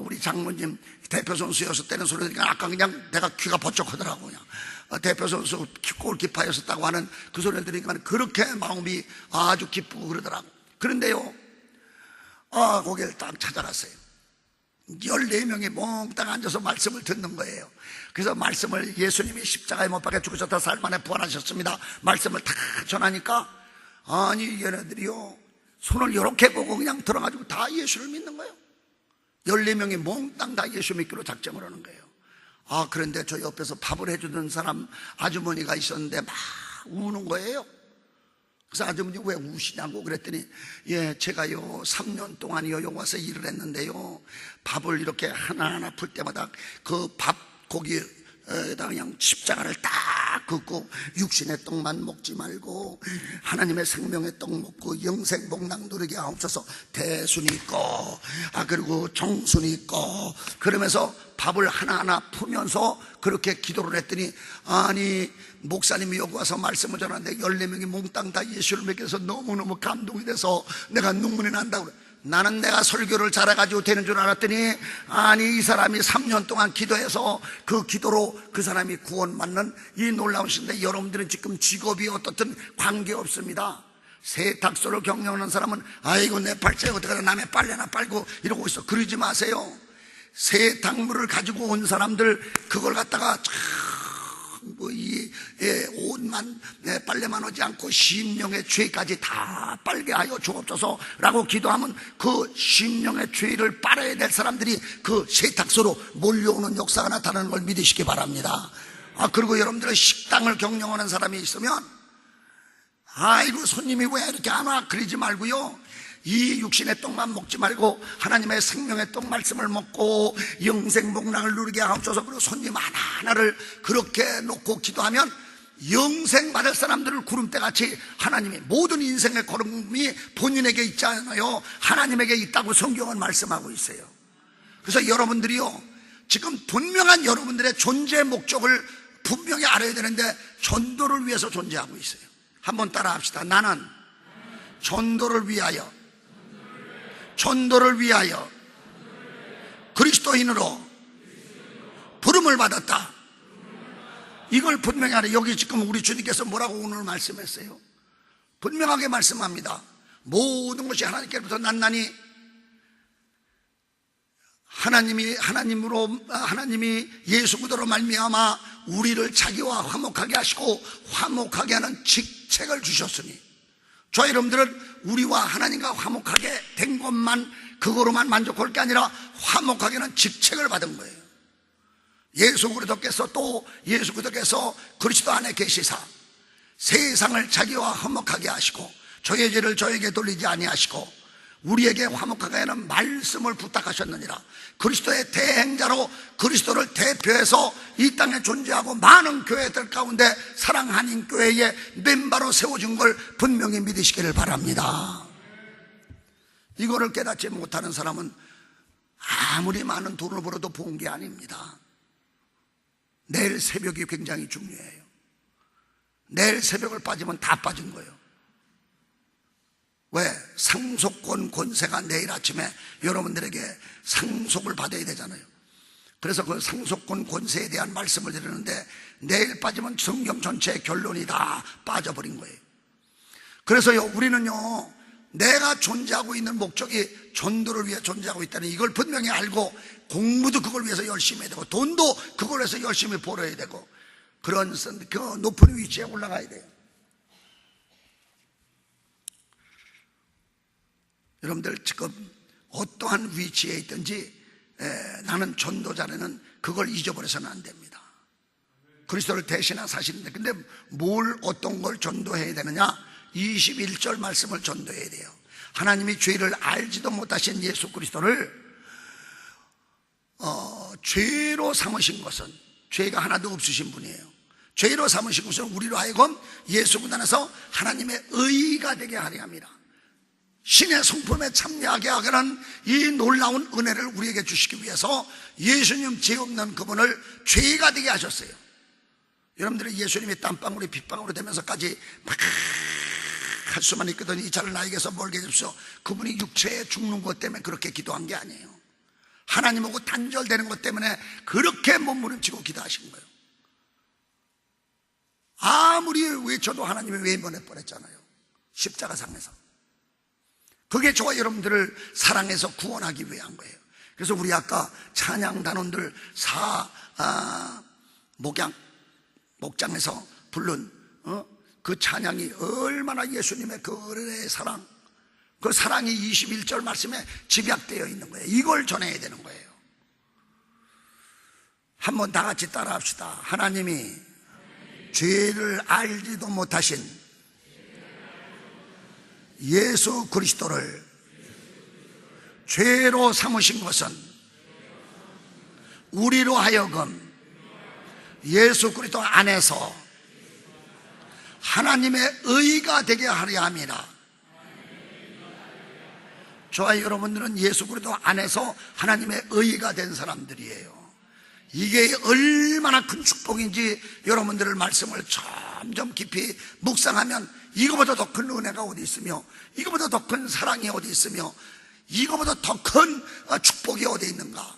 우리 장모님 대표선수였을 때는 소리 들으니까 아까 그냥 내가 귀가 번쩍하더라고요. 대표선수 골키퍼였었다고 하는 그 소리를 들으니까 그렇게 마음이 아주 기쁘고 그러더라고요. 그런데요, 거기를 딱 찾아갔어요. 14명이 몽땅 앉아서 말씀을 듣는 거예요. 그래서 말씀을, 예수님이 십자가에 못 박혀 죽으셨다 4일 만에 부활하셨습니다, 말씀을 다 전하니까 얘네들이요 손을 이렇게 보고 그냥 들어가지고 다 예수를 믿는 거예요. 14명이 몽땅 다 예수 믿기로 작정을 하는 거예요. 그런데 저 옆에서 밥을 해주던 사람 아주머니가 있었는데 막 우는 거예요. 그래서 아주머니 왜 우시냐고 그랬더니, 제가요 3년 동안이요 여기 와서 일을 했는데요, 밥을 이렇게 하나하나 풀 때마다 그 밥 고기에다 그냥 십자가를 딱 긋고 육신의 떡만 먹지 말고 하나님의 생명의 떡 먹고 영생 복락 누리게 하옵소서, 대순이 있고 그리고 정순이 있고, 그러면서 밥을 하나하나 푸면서 그렇게 기도를 했더니, 목사님이 여기 와서 말씀을 전하는데 14명이 몽땅 다 예수를 믿게 해서 너무너무 감동이 돼서 내가 눈물이 난다고 그래. 나는 내가 설교를 잘해가지고 되는 줄 알았더니, 이 사람이 3년 동안 기도해서 그 기도로 그 사람이 구원받는 이 놀라운 시인데, 여러분들은 지금 직업이 어떻든 관계없습니다. 세탁소를 경영하는 사람은 아이고 내 발자에 어떡하나 남의 빨래나 빨고 이러고 있어, 그러지 마세요. 세탁물을 가지고 온 사람들 그걸 갖다가 옷만 빨래만 하지 않고 심령의 죄까지 다 빨게 하여 주옵소서 라고 기도하면 그 심령의 죄를 빨아야 될 사람들이 그 세탁소로 몰려오는 역사가 나타나는 걸 믿으시기 바랍니다. 그리고 여러분들의 식당을 경영하는 사람이 있으면 아이고 손님이 왜 이렇게 안 와 그러지 말고요, 이 육신의 떡만 먹지 말고 하나님의 생명의 떡 말씀을 먹고 영생 복락을 누리게 하옵소서. 그리고 손님 하나하나를 그렇게 놓고 기도하면 영생 받을 사람들을 구름대같이 하나님이, 모든 인생의 걸음이 본인에게 있지 않아요, 하나님에게 있다고 성경은 말씀하고 있어요. 그래서 여러분들이요 지금 분명한 여러분들의 존재 목적을 분명히 알아야 되는데, 전도를 위해서 존재하고 있어요. 한번 따라 합시다. 나는 전도를 위하여 그리스도인으로 부름을 받았다. 이걸 분명히 알아요. 여기 지금 우리 주님께서 뭐라고 오늘 말씀했어요? 분명하게 말씀합니다. 모든 것이 하나님께로부터 났나니 하나님이 예수 그리스도로 말미암아 우리를 자기와 화목하게 하시고 화목하게 하는 직책을 주셨으니, 저 여러분들은 우리와 하나님과 화목하게 된 것만, 그거로만 만족할 게 아니라 화목하게 하는 직책을 받은 거예요. 예수 그리스도께서 그리스도 안에 계시사 세상을 자기와 화목하게 하시고 저의 죄를 저에게 돌리지 아니하시고 우리에게 화목하게 하는 말씀을 부탁하셨느니라. 그리스도의 대행자로 그리스도를 대표해서 이 땅에 존재하고 많은 교회들 가운데 사랑 한인교회의 멤버로 세워진 걸 분명히 믿으시기를 바랍니다. 이거를 깨닫지 못하는 사람은 아무리 많은 돈을 벌어도 본 게 아닙니다. 내일 새벽이 굉장히 중요해요. 내일 새벽을 빠지면 다 빠진 거예요. 왜? 상속권 권세가 내일 아침에 여러분들에게 상속을 받아야 되잖아요. 그래서 그 상속권 권세에 대한 말씀을 드리는데, 내일 빠지면 성경 전체의 결론이 다 빠져버린 거예요. 그래서요, 우리는요, 내가 존재하고 있는 목적이 전도를 위해 존재하고 있다는 이걸 분명히 알고, 공부도 그걸 위해서 열심히 해야 되고, 돈도 그걸 위해서 열심히 벌어야 되고, 그런 그 높은 위치에 올라가야 돼요. 여러분들 지금 어떠한 위치에 있든지 나는 전도자라는 그걸 잊어버려서는 안 됩니다. 그리스도를 대신한 사실인데, 근데 뭘 어떤 걸 전도해야 되느냐? 21절 말씀을 전도해야 돼요. 하나님이 죄를 알지도 못하신 예수 그리스도를 죄로 삼으신 것은, 죄가 하나도 없으신 분이에요. 죄로 삼으신 것은 우리로 하여금 예수 군단에서 하나님의 의가 되게 하려 합니다. 신의 성품에 참여하게 하는 이 놀라운 은혜를 우리에게 주시기 위해서 예수님 죄 없는 그분을 죄가 되게 하셨어요. 여러분들이 예수님이 땀방울이 빗방울이 되면서까지 막 할 수만 있거든요. 이 차를 나에게서 멀게 해주십시오. 그분이 육체에 죽는 것 때문에 그렇게 기도한 게 아니에요. 하나님하고 단절되는 것 때문에 그렇게 몸부림치고 기도하신 거예요. 아무리 외쳐도 하나님이 외면해 버렸잖아요. 십자가상에서. 그게 저와 여러분들을 사랑해서 구원하기 위한 거예요. 그래서 우리 아까 찬양 단원들 목장에서 부른 그 찬양이 얼마나 예수님의 그 은혜의 사랑, 그 사랑이 21절 말씀에 집약되어 있는 거예요. 이걸 전해야 되는 거예요. 한번 다 같이 따라 합시다. 하나님이 죄를 알지도 못하신 예수 그리스도를 죄로 삼으신 것은 우리로 하여금 예수 그리스도 안에서 하나님의 의가 되게 하려 함이라. 저와 여러분들은 예수 그리스도 안에서 하나님의 의가 된 사람들이에요. 이게 얼마나 큰 축복인지 여러분들의 말씀을 점점 깊이 묵상하면, 이거보다 더 큰 은혜가 어디 있으며, 이거보다 더 큰 사랑이 어디 있으며, 이거보다 더 큰 축복이 어디 있는가.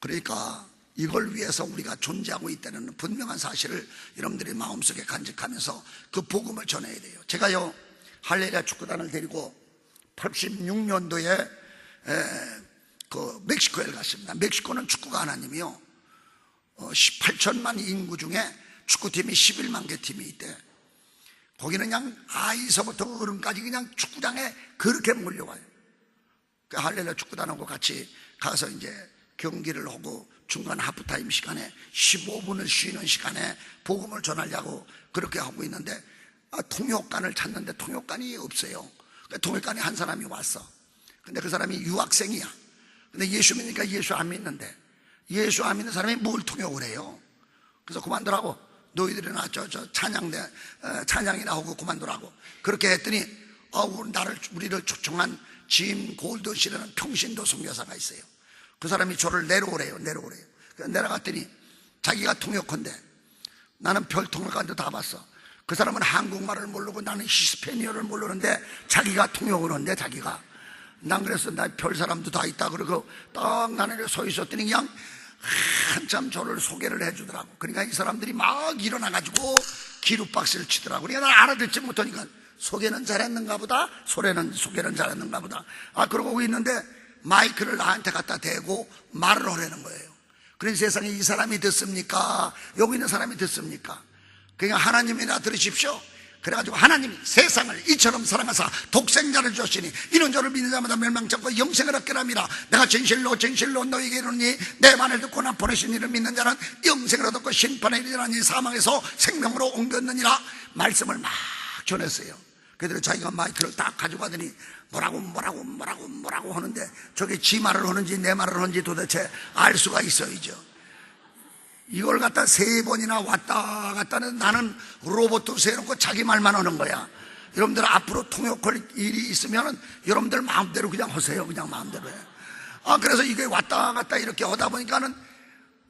그러니까 이걸 위해서 우리가 존재하고 있다는 분명한 사실을 여러분들이 마음속에 간직하면서 그 복음을 전해야 돼요. 제가요, 할렐루야 축구단을 데리고 86년도에 그 멕시코에 갔습니다. 멕시코는 축구가 하나님이요, 18천만 인구 중에 축구팀이 11만 개 팀이 있대. 거기는 그냥 아이서부터 어른까지 그냥 축구장에 그렇게 몰려와요. 그 할렐루야 축구단하고 같이 가서 이제 경기를 하고, 중간 하프타임 시간에 15분을 쉬는 시간에 복음을 전하려고 그렇게 하고 있는데, 통역관을 찾는데 통역관이 없어요. 통역관이 한 사람이 왔어. 근데 그 사람이 유학생이야. 근데 예수 믿으니까 예수 안 믿는데, 예수 안 믿는 사람이 뭘 통역을 해요? 그래서 그만두라고, 너희들이나 찬양이나 하고 그만두라고 그렇게 했더니, 우리를 초청한 짐 골드시라는 평신도 선교사가 있어요. 그 사람이 저를 내려오래요. 내려갔더니 자기가 통역한데, 나는 별 통역관도 다 봤어. 그 사람은 한국말을 모르고 나는 히스패니어를 모르는데 자기가 통역을 한대. 자기가. 난 그래서 나 별 사람도 다 있다 그러고 딱 나는 서 있었더니 그냥 한참 저를 소개를 해주더라고. 그러니까 이 사람들이 막 일어나가지고 기립박수를 치더라고. 그러니까 난 알아듣지 못하니까 소개는 잘했는가 보다, 소개는 잘했는가 보다. 그러고 있는데 마이크를 나한테 갖다 대고 말을 하려는 거예요. 그런 세상에 이 사람이 듣습니까? 여기 있는 사람이 듣습니까? 그러니까 하나님이나 들으십시오. 그래가지고 하나님이 세상을 이처럼 사랑하사 독생자를 주시니 이는 저를 믿는 자마다 멸망치 않고 영생을 얻게 합니다. 내가 진실로 너희에게 이르노니 내 말을 듣고 나 보내신 이를 믿는 자는 영생을 얻고 심판에 이르나니 사망에서 생명으로 옮겼느니라. 말씀을 막 전했어요. 그들은 자기가 마이크를 딱 가지고 가더니 뭐라고 하는데, 저게 지 말을 하는지 내 말을 하는지 도대체 알 수가 있어야죠. 이걸 갖다 3번이나 왔다 갔다는, 나는 로봇도 세워놓고 자기 말만 하는 거야. 여러분들 앞으로 통역할 일이 있으면 여러분들 마음대로 그냥 하세요. 그냥 마음대로 해. 그래서 이게 왔다 갔다 이렇게 하다 보니까는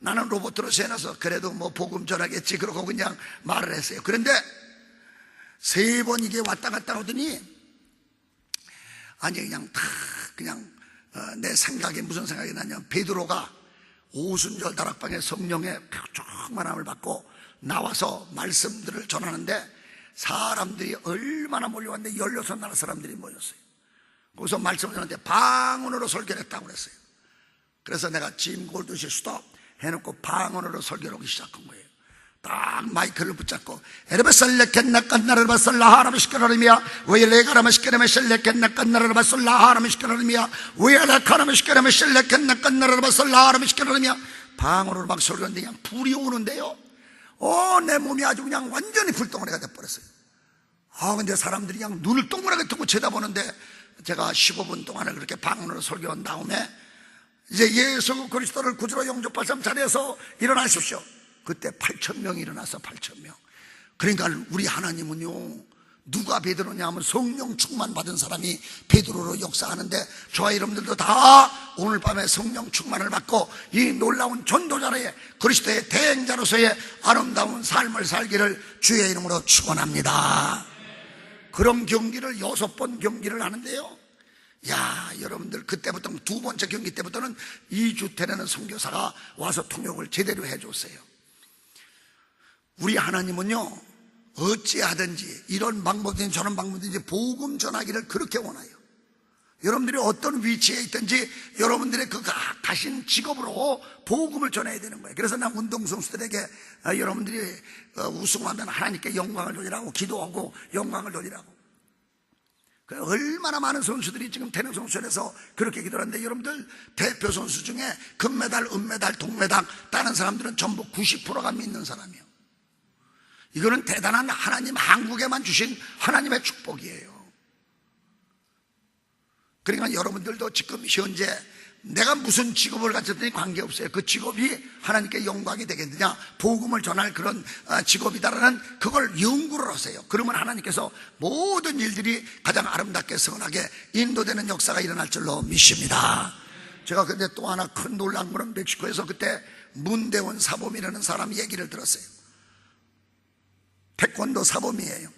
나는 로봇으로 세워놔서 그래도 뭐 복음 전하겠지 그러고 그냥 말을 했어요. 그런데 3번 이게 왔다 갔다 하더니 아니 그냥 다 그냥 내 생각에 무슨 생각이 나냐면 베드로가 오순절 다락방에 성령의 충만함을 받고 나와서 말씀들을 전하는데 사람들이 얼마나 몰려왔는데 16나라 사람들이 모였어요. 거기서 말씀을 전하는데 방언으로 설교를 했다고 그랬어요. 그래서 내가 짐 골드시 스톱 해놓고 방언으로 설교를 하기 시작한 거예요. 딱 마이크를 붙잡고 에르베살레켄나 깐나를 바살라하라며 시켜라리미야 왜레가라며 시켜라며 셀레켄나 깐나를 바살라하라며 시켜라리미야 왜레카라며 시켜라며 셀레켄나 깐나를 바살라하라며 시켜라리미야 방언으로 막 설교하는데 그냥 불이 오는데요. 내 몸이 아주 그냥 완전히 불덩어리가 돼버렸어요. 근데 사람들이 그냥 눈을 동그랗게 뜨고 쳐다보는데 제가 15분 동안을 그렇게 방언으로 설교한 다음에 이제 예수 그리스도를 구주로 영접하신 자리에서 일어나십시오. 그때 8,000명이 일어나서 8,000명. 그러니까 우리 하나님은요, 누가 베드로냐 하면 성령 충만 받은 사람이 베드로로 역사하는데 저와 여러분들도 다 오늘 밤에 성령 충만을 받고 이 놀라운 전도자로의 그리스도의 대행자로서의 아름다운 삶을 살기를 주의 이름으로 축원합니다. 그런 경기를 6번 경기를 하는데요, 여러분들 그때부터 2번째 경기 때부터는 2주 때는 선교사가 와서 통역을 제대로 해줬어요. 우리 하나님은요, 어찌하든지 이런 방법이든지 저런 방법이든지 복음 전하기를 그렇게 원해요. 여러분들이 어떤 위치에 있든지 여러분들의 그 가신 직업으로 복음을 전해야 되는 거예요. 그래서 난 운동선수들에게 여러분들이 우승하면 하나님께 영광을 돌리라고 기도하고 영광을 돌리라고. 얼마나 많은 선수들이 지금 태릉 선수촌에서 그렇게 기도하는데 여러분들 대표 선수 중에 금메달, 은메달, 동메달 따는 사람들은 전부 90%가 믿는 사람이에요. 이거는 대단한 하나님, 한국에만 주신 하나님의 축복이에요. 그러니까 여러분들도 지금 현재 내가 무슨 직업을 가졌더니 관계없어요. 그 직업이 하나님께 영광이 되겠느냐, 복음을 전할 그런 직업이다라는 그걸 연구를 하세요. 그러면 하나님께서 모든 일들이 가장 아름답게 선하게 인도되는 역사가 일어날 줄로 믿습니다. 제가 근데 또 하나 큰 놀란 거는 멕시코에서 그때 문대원 사범이라는 사람 얘기를 들었어요. 태권도 사범이에요.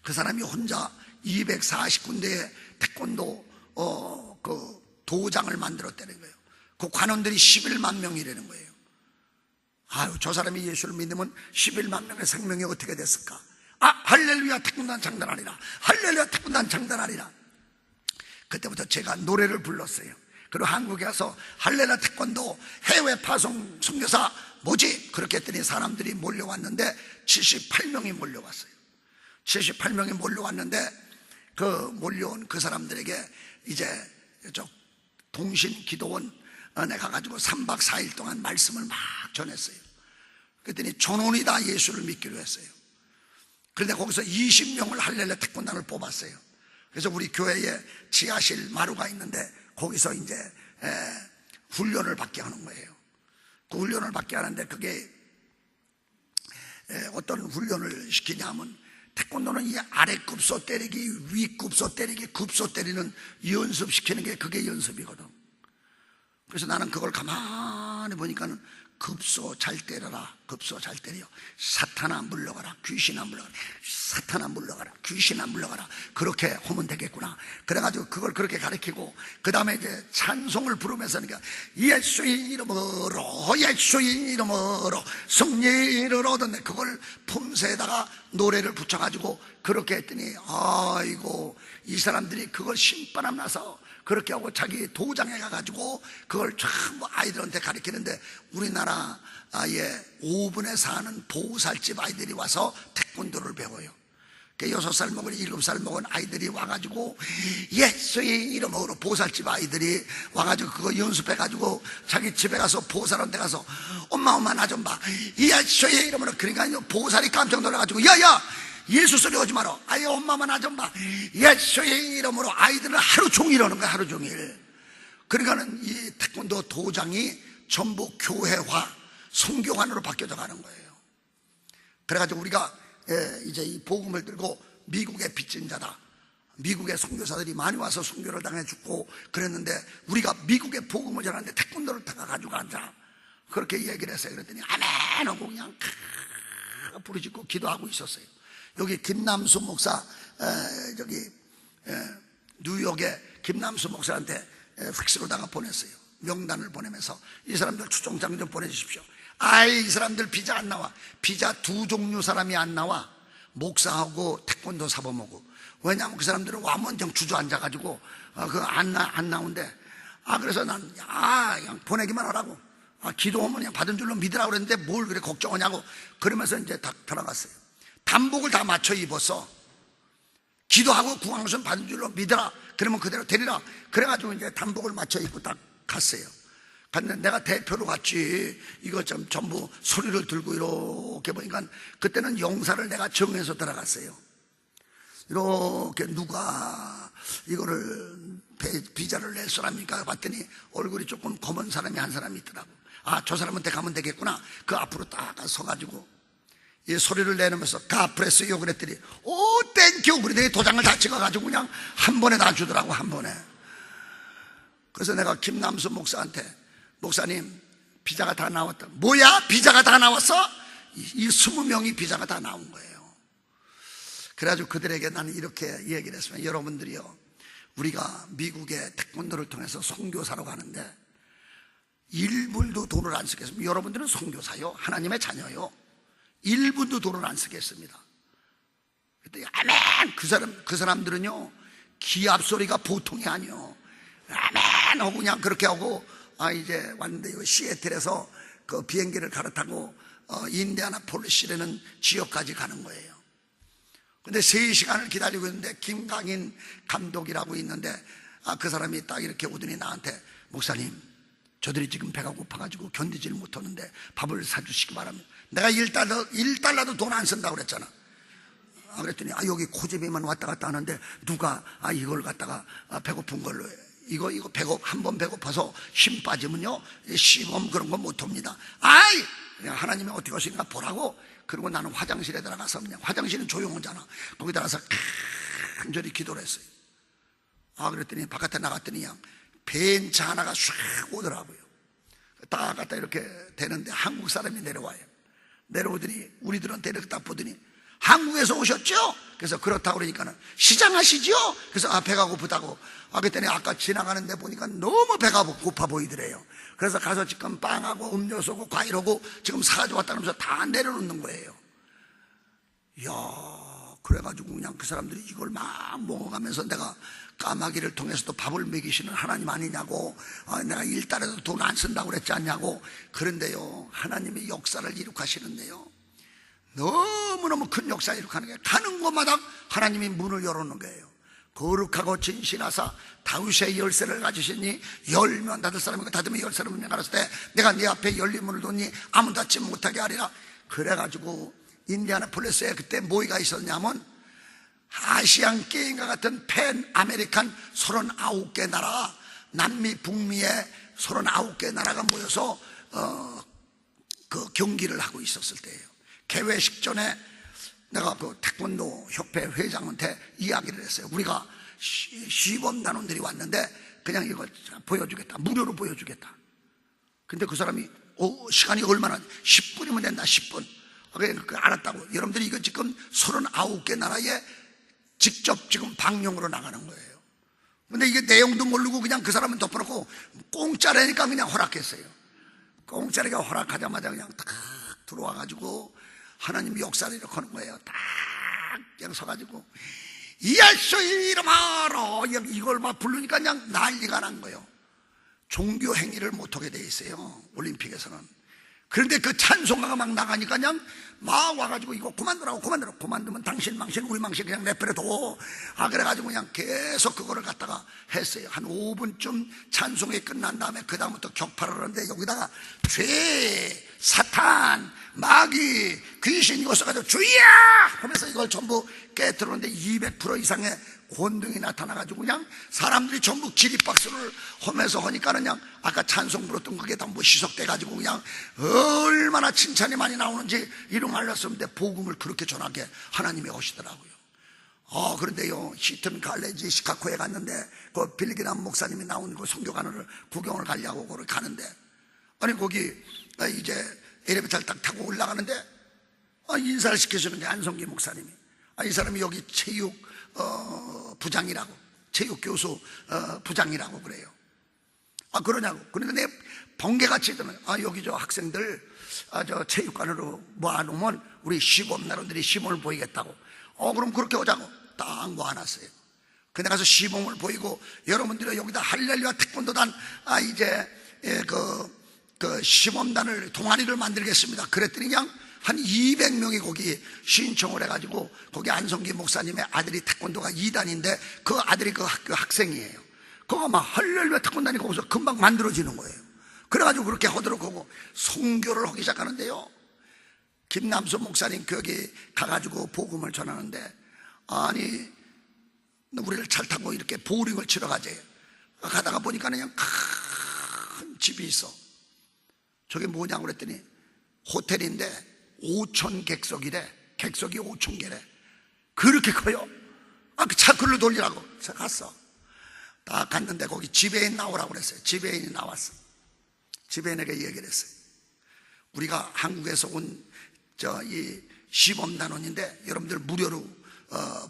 그 사람이 혼자 240군데의 태권도 그 도장을 만들었다는 거예요. 그 관원들이 11만 명이라는 거예요. 저 사람이 예수를 믿으면 11만 명의 생명이 어떻게 됐을까? 할렐루야 태권도는 장단하리라, 할렐루야 태권도는 장단하리라. 그때부터 제가 노래를 불렀어요. 그리고 한국에 와서 할렐루야 태권도 해외 파송 선교사 뭐지? 그렇게 했더니 사람들이 몰려왔는데 78명이 몰려왔어요. 78명이 몰려왔는데 그 몰려온 그 사람들에게 이제 동신 기도원 내가 가지고 3박 4일 동안 말씀을 막 전했어요. 그랬더니 전원이 다 예수를 믿기로 했어요. 그런데 거기서 20명을 할렐루야 태권단을 뽑았어요. 그래서 우리 교회에 지하실 마루가 있는데 거기서 이제 훈련을 받게 하는 거예요. 그 훈련을 받게 하는데 그게 어떤 훈련을 시키냐면 태권도는 이 아래급소 때리기, 위급소 때리기, 급소 때리는 연습시키는 게 그게 연습이거든. 그래서 나는 그걸 가만히 보니까는 급소 잘 때려라, 급소 잘 때려, 사탄아 물러가라, 귀신아 물러가라, 사탄아 물러가라, 귀신아 물러가라, 그렇게 하면 되겠구나. 그래가지고 그걸 그렇게 가르치고 그 다음에 이제 찬송을 부르면서 그러니까 예수의 이름으로, 예수의 이름으로 승리를 얻었네. 그걸 품새에다가 노래를 붙여가지고 그렇게 했더니 아이고 이 사람들이 그걸 신바람 나서 그렇게 하고 자기 도장에 가가지고 그걸 전부 아이들한테 가르치는데 우리나라에 5분에 사는 보살집 아이들이 와서 태권도를 배워요. 6살 먹은 7살 먹은 아이들이 와가지고 예수의 이름으로 보살집 아이들이 와가지고 그거 연습해가지고 자기 집에 가서 보살한테 가서 엄마 나 좀 봐, 예수의 이름으로. 그러니까 보살이 깜짝 놀라가지고 야야 예수 소리 하지 마라, 아예 엄마만 나 좀 봐, 예수의 이름으로. 아이들은 하루 종일 하는 거야, 하루 종일. 그러니까는 이 태권도 도장이 전부 교회화, 성교관으로 바뀌어져 가는 거예요. 그래가지고 우리가 이제 이 복음을 들고 미국의 빚진 자다, 미국의 선교사들이 많이 와서 선교를 당해 죽고 그랬는데 우리가 미국의 복음을 전하는데 태권도를 다 가지고 앉아. 그렇게 얘기를 했어요. 그랬더니 아멘 하고 그냥 부르짖고 기도하고 있었어요. 여기 김남수 목사, 뉴욕에 김남수 목사한테 팩스로다가 보냈어요. 명단을 보내면서 이 사람들 추종장 좀 보내주십시오. 아이, 이 사람들 비자 안 나와. 비자 두 종류 사람이 안 나와. 목사하고 태권도 사범하고. 왜냐하면 그 사람들은 완전히 주저앉아가지고 안 나온대. 그래서 난 그냥 보내기만 하라고. 기도하면 그냥 받은 줄로 믿으라고 그랬는데 뭘 그래 걱정하냐고. 그러면서 이제 다 들어갔어요. 단복을 다 맞춰 입었어. 기도하고 구한 것은 받은 줄로 믿으라. 그러면 그대로 되리라. 그래가지고 이제 단복을 맞춰 입고 딱 갔어요. 갔는데 내가 대표로 갔지. 이거 좀 전부 소리를 들고 이렇게 보니까 그때는 용사를 내가 정해서 들어갔어요. 이렇게 누가 이거를 비자를 낼 사람이니까 봤더니 얼굴이 조금 검은 사람이 한 사람이 있더라고. 저 사람한테 가면 되겠구나. 그 앞으로 딱 서가지고 이 소리를 내놓으면서 가프레스요 그랬더니 오 땡큐 그러더니 도장을 다 찍어가지고 그냥 한 번에 다 주더라고. 한 번에. 그래서 내가 김남수 목사한테 목사님 비자가 다 나왔다. 뭐야? 비자가 다 나왔어? 이 20명이 비자가 다 나온 거예요. 그래가지고 그들에게 나는 이렇게 얘기를 했습니다. 여러분들이요, 우리가 미국의 태권도를 통해서 선교사로 가는데 1불도 돈을 안 쓰겠습니다. 여러분들은 선교사요, 하나님의 자녀요. 1분도 돈을 안 쓰겠습니다. 그랬더니 아멘. 그 사람들은요 기합 소리가 보통이 아니요. 아멘 하고 그냥 그렇게 하고 이제 왔는데 시애틀에서 그 비행기를 갈아타고 인디애나폴리스라는 지역까지 가는 거예요. 근데 3시간을 기다리고 있는데 김강인 감독이라고 있는데 그 사람이 딱 이렇게 오더니 나한테 목사님 저들이 지금 배가 고파가지고 견디지를 못하는데 밥을 사주시기 바랍니다. 내가 1달러도 돈 안 쓴다고 그랬잖아. 그랬더니 여기 코제비만 왔다 갔다 하는데 누가 이걸 갖다가 배고픈 걸로 해. 이거 한 번 배고파서 힘 빠지면요 시범 그런 거 못합니다. 하나님이 어떻게 하시는가 보라고. 그리고 나는 화장실에 들어가서 그냥, 화장실은 조용하잖아. 거기 들어가서 간절히 기도를 했어요. 그랬더니 바깥에 나갔더니 그냥 벤차 하나가 쫙 오더라고요. 딱 갖다 이렇게 되는데 한국 사람이 내려와요. 내려오더니 우리들한테 이렇게 딱 보더니 한국에서 오셨죠? 그래서 그렇다고 그러니까는 시장하시죠? 그래서 배가 고프다고. 그랬더니 아까 지나가는데 보니까 너무 배가 고파 보이더래요. 그래서 가서 지금 빵하고 음료수고 과일하고 지금 사가지고 왔다면서 다 내려놓는 거예요. 이야, 그래가지고 그냥 그 사람들이 이걸 막 먹어가면서 내가 까마귀를 통해서도 밥을 먹이시는 하나님 아니냐고, 내가 1달에도 돈 안 쓴다고 그랬지 않냐고. 그런데요, 하나님의 역사를 이룩하시는데요, 너무너무 큰 역사를 이룩하는 거예요. 가는 곳마다 하나님이 문을 열어놓는 거예요. 거룩하고 진실하사 다윗의 열쇠를 가지시니 열면 닫을 사람이고 닫으면 열 사람을 가렸을 때 내가 네 앞에 열린 문을 뒀니 아무도 닫지 못하게 하리라. 그래가지고 인디애나폴리스에 그때 뭐가 있었냐면 아시안 게임과 같은 팬 아메리칸 39개 나라, 남미 북미의 39개 나라가 모여서 그 경기를 하고 있었을 때예요. 개회식 전에 내가 그 태권도 협회 회장한테 이야기를 했어요. 우리가 시범단원들이 왔는데 그냥 이걸 보여주겠다, 무료로 보여주겠다. 근데 그 사람이 시간이 얼마나, 10분이면 된다. 10분. 그 알았다고. 여러분들이 이거 지금 39개 나라에 직접 지금 방영으로 나가는 거예요. 근데 이게 내용도 모르고 그냥 그 사람은 덮어놓고 공짜라니까 그냥 허락했어요. 공짜리가 허락하자마자 그냥 딱 들어와가지고 하나님 역사를 이렇게 하는 거예요. 딱 그냥 서가지고 예수의 이름 하라 이걸 막 부르니까 그냥 난리가 난 거예요. 종교 행위를 못하게 돼 있어요, 올림픽에서는. 그런데 그 찬송가가 막 나가니까 그냥 막 와가지고 이거 그만두라고. 그만두면 당신 망신 우리 망신 그냥 내버려둬. 그래가지고 그냥 계속 그거를 갖다가 했어요. 한 5분쯤 찬송이 끝난 다음에 그 다음부터 격파를 하는데 여기다가 죄, 사탄, 마귀, 귀신 이거 써가지고 주야 하면서 이걸 전부 깨뜨렸는데 200% 이상의 권능이 나타나가지고 그냥 사람들이 전부 기립박수를 하면서 하니까는 그냥 아까 찬송 불렀던 그게 다 뭐 시석돼가지고 그냥 얼마나 칭찬이 많이 나오는지 이름 알렸었는데 복음을 그렇게 전하게 하나님이 오시더라고요. 그런데요, 히튼 갈레지 시카고에 갔는데 그 빌리기남 목사님이 나오는 그 선교관을 구경을 가려고 거기 가는데 아니 거기 이제 엘리베이터를 딱 타고 올라가는데 인사를 시켜주는 게 안성기 목사님이. 이 사람이 여기 체육 부장이라고, 체육교수 부장이라고 그래요. 그러냐고. 그런데 내 번개같이 드는, 여기 저 학생들 저 체육관으로 모아놓으면 우리 시범나루들이 시범을 보이겠다고. 그럼 그렇게 오자고 딱 모아놨어요. 근데 가서 시범을 보이고, 여러분들이 여기다 할렐루야 태권도단 이제 그 시범단을 동아리를 만들겠습니다. 그랬더니 그냥 한 200명이 거기 신청을 해가지고, 거기 안성기 목사님의 아들이 태권도가 2단인데 그 아들이 그 학교 학생이에요. 그거 막 할렐루야 태권도단이 거기서 금방 만들어지는 거예요. 그래가지고 그렇게 하도록 하고 선교를 하기 시작하는데요, 김남수 목사님 거기 가가지고 복음을 전하는데, 아니 우리를 잘 타고 이렇게 보링을 치러 가재. 가다가 보니까 그냥 큰 집이 있어. 저게 뭐냐고 그랬더니 호텔인데 5,000객석이래. 객석이 5,000개래. 그렇게 커요. 그 차 글로 돌리라고. 제가 갔어. 딱 갔는데 거기 지배인 나오라고 그랬어요. 지배인이 나왔어. 지배인에게 얘기를 했어요. 우리가 한국에서 온 이 시범단원인데 여러분들 무료로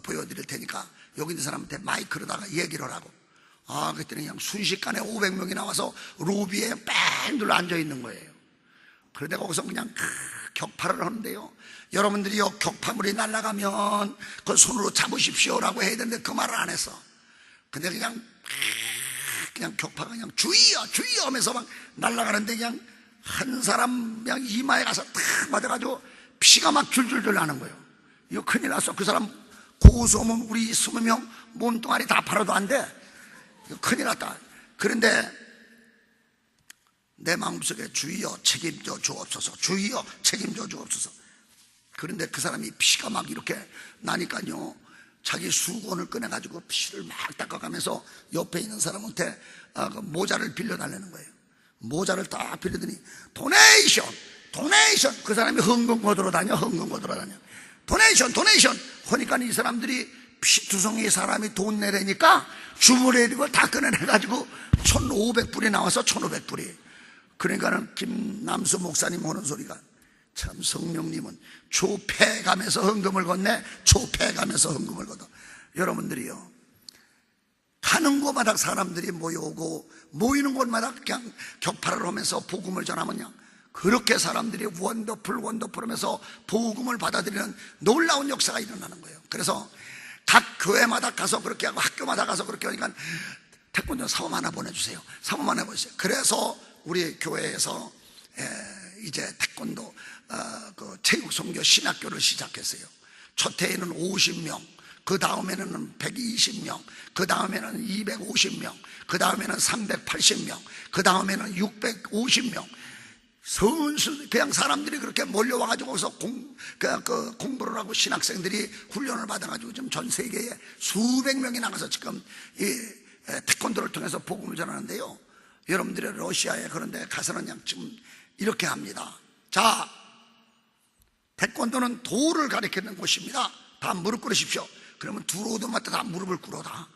보여드릴 테니까 여기 있는 사람한테 마이크로다가 얘기를 하라고. 그랬더니 그냥 순식간에 500명이 나와서 로비에 뺑 둘러 앉아있는 거예요. 그런데 거기서 그냥 격파를 하는데요, 여러분들이 격파물이 날아가면 그 손으로 잡으십시오라고 해야 되는데 그 말을 안 했어. 근데 그냥 격파가 그냥 주의여 주의여 하면서 막 날아가는데, 그냥 한 사람 그냥 이마에 가서 탁 맞아가지고 피가 막 줄줄줄 나는 거예요. 이거 큰일 났어. 그 사람 고소하면 우리 20명 몸뚱아리 다 팔아도 안 돼. 이거 큰일 났다. 그런데 내 마음속에 주의여 책임져 주옵소서, 주의여 책임져 주옵소서. 그런데 그 사람이 피가 막 이렇게 나니까요, 자기 수건을 꺼내가지고 피를 막 닦아가면서 옆에 있는 사람한테 그 모자를 빌려달라는 거예요. 모자를 딱 빌려더니 도네이션 도네이션. 그 사람이 헌금 거두러 다녀. 헌금 거두러 다녀. 도네이션 도네이션 하니까 이 사람들이 피투성이 사람이 돈 내려니까 주머니에 다 꺼내내가지고 1,500불이 나와서 1,500불이. 그러니까는 김남수 목사님 하는 소리가, 참 성령님은 조폐가면서 헌금을 걷네. 조폐가면서 헌금을 걷어. 여러분들이요, 가는 곳마다 사람들이 모여오고 모이는 곳마다 그냥 격파를 하면서 복음을 전하면요, 그렇게 사람들이 원더풀 하면서 복음을 받아들이는 놀라운 역사가 일어나는 거예요. 그래서 각 교회마다 가서 그렇게 하고 학교마다 가서 그렇게 하니까 태권도 사범 하나 보내주세요. 사범 하나 보내주세요. 그래서 우리 교회에서 이제 태권도 그 체육 선교 신학교를 시작했어요. 첫 해에는 50명, 그 다음에는 120명, 그 다음에는 250명, 그 다음에는 380명, 그 다음에는 650명. 선수 그냥 사람들이 그렇게 몰려와가지고 거기서 공부를 하고 신학생들이 훈련을 받아가지고 지금 전 세계에 수백 명이 나가서 지금 이 태권도를 통해서 복음을 전하는데요, 여러분들이 러시아에 그런데 가서는 그냥 지금 이렇게 합니다. 자, 태권도는 도를 가리키는 곳입니다. 다 무릎 꿇으십시오. 그러면 두 로드마다 다 무릎을 꿇어다.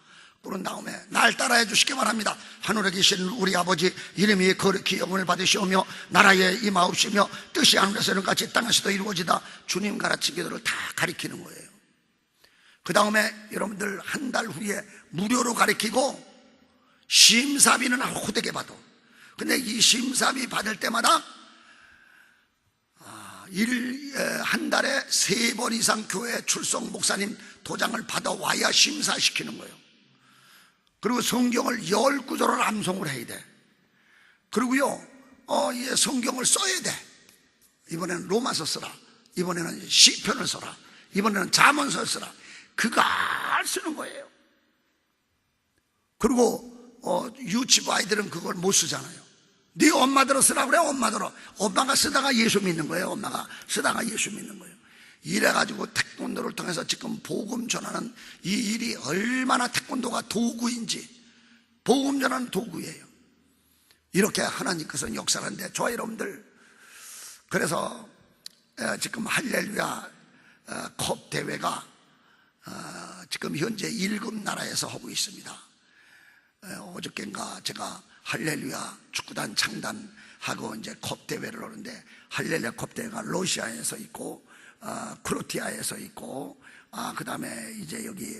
꿇은 다음에 날 따라해 주시기 바랍니다. 하늘에 계신 우리 아버지, 이름이 거룩히 영원을 받으시오며 나라에 임하옵시며 뜻이 하늘에서는 같이 땅에서도 이루어지다. 주님 가르친 기도를 다 가리키는 거예요. 그 다음에 여러분들 한 달 후에 무료로 가리키고 심사비는 호되게 받아. 근데 이 심사비 받을 때마다 한 달에 3번 이상 교회 출석 목사님 도장을 받아와야 심사시키는 거예요. 그리고 성경을 10구절을 암송을 해야 돼. 그리고요, 성경을 써야 돼. 이번에는 로마서 써라, 이번에는 시편을 써라, 이번에는 잠언서 써라. 그걸 쓰는 거예요. 그리고 유치부 아이들은 그걸 못 쓰잖아요. 네 엄마들은 쓰라 그래. 엄마들은. 엄마가 쓰다가 예수 믿는 거예요. 엄마가 쓰다가 예수 믿는 거예요. 이래가지고 태권도를 통해서 지금 복음 전하는 이 일이 얼마나 태권도가 도구인지, 복음 전하는 도구예요. 이렇게 하나님께서 역사를 하는데, 저와 여러분들, 그래서 지금 할렐루야 컵 대회가 지금 현재 7 나라에서 하고 있습니다. 어저께인가 제가 할렐루야 축구단 창단하고 이제 컵 대회를 하는데, 할렐루야 컵 대회가 러시아에서 있고, 크로티아에서 있고, 그 다음에 이제 여기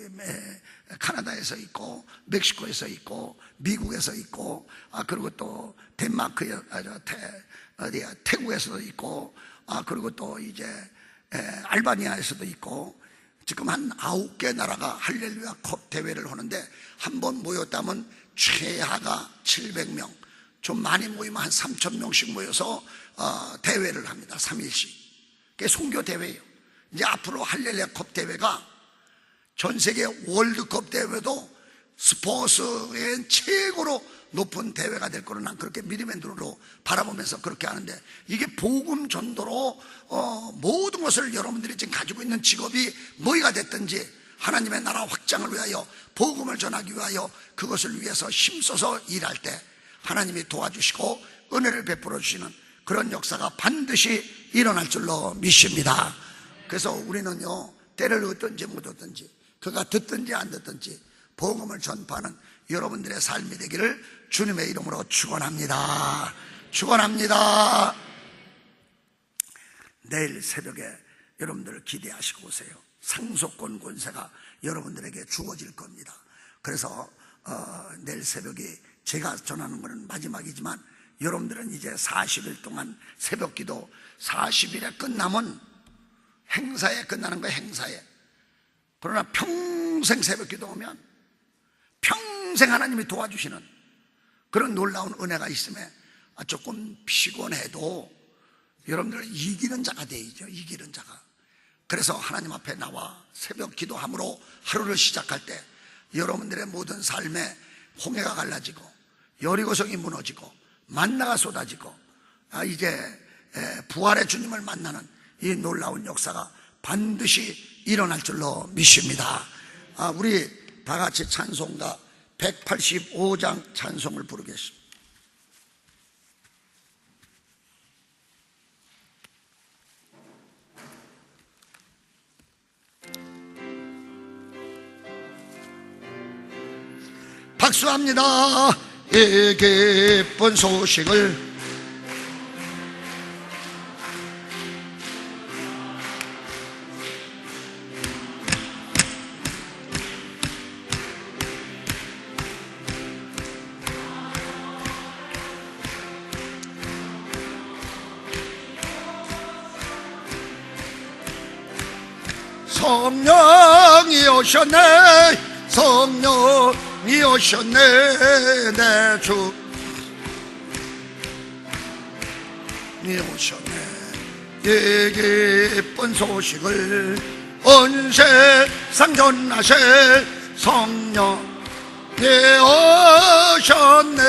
카나다에서 있고, 멕시코에서 있고, 미국에서 있고, 그리고 또 덴마크에, 태국에서도 있고, 그리고 또 이제 알바니아에서도 있고, 지금 한 9개 나라가 할렐루야 컵 대회를 하는데, 한 번 모였다면 최하가 700명, 좀 많이 모이면 한 3,000명씩 모여서 대회를 합니다. 3일씩. 그게 선교 대회예요. 이제 앞으로 할렐루야 컵 대회가 전 세계 월드컵 대회도 스포츠의 최고로 높은 대회가 될 거로 난 그렇게 믿음의 눈으로 바라보면서 그렇게 하는데, 이게 복음 전도로 모든 것을 여러분들이 지금 가지고 있는 직업이 뭐가 됐든지 하나님의 나라 확장을 위하여, 복음을 전하기 위하여 그것을 위해서 힘써서 일할 때 하나님이 도와주시고 은혜를 베풀어 주시는 그런 역사가 반드시 일어날 줄로 믿습니다. 그래서 우리는요, 때를 얻든지 못 얻든지, 그가 듣든지 안 듣든지 복음을 전파하는 여러분들의 삶이 되기를 주님의 이름으로 축원합니다. 축원합니다. 내일 새벽에 여러분들 기대하시고 오세요. 상속권 권세가 여러분들에게 주어질 겁니다. 그래서 내일 새벽에 제가 전하는 것은 마지막이지만, 여러분들은 이제 40일 동안 새벽기도 40일에 끝나면 행사에 끝나는 거예요. 행사에. 그러나 평생 새벽기도 오면 평생 하나님이 도와주시는 그런 놀라운 은혜가 있음에 조금 피곤해도 여러분들 이기는 자가 되죠. 이기는 자가. 그래서 하나님 앞에 나와 새벽 기도함으로 하루를 시작할 때 여러분들의 모든 삶에 홍해가 갈라지고 여리고성이 무너지고 만나가 쏟아지고, 이제 부활의 주님을 만나는 이 놀라운 역사가 반드시 일어날 줄로 믿습니다. 우리 다 같이 찬송가 185장 찬송을 부르겠습니다. 박수합니다. 이 기쁜 소식을 성령이 오셨네, 성령이 오셨네, 내 주님이 오셨네. 이 기쁜 소식을 온 세상 전하실 성령이 오셨네.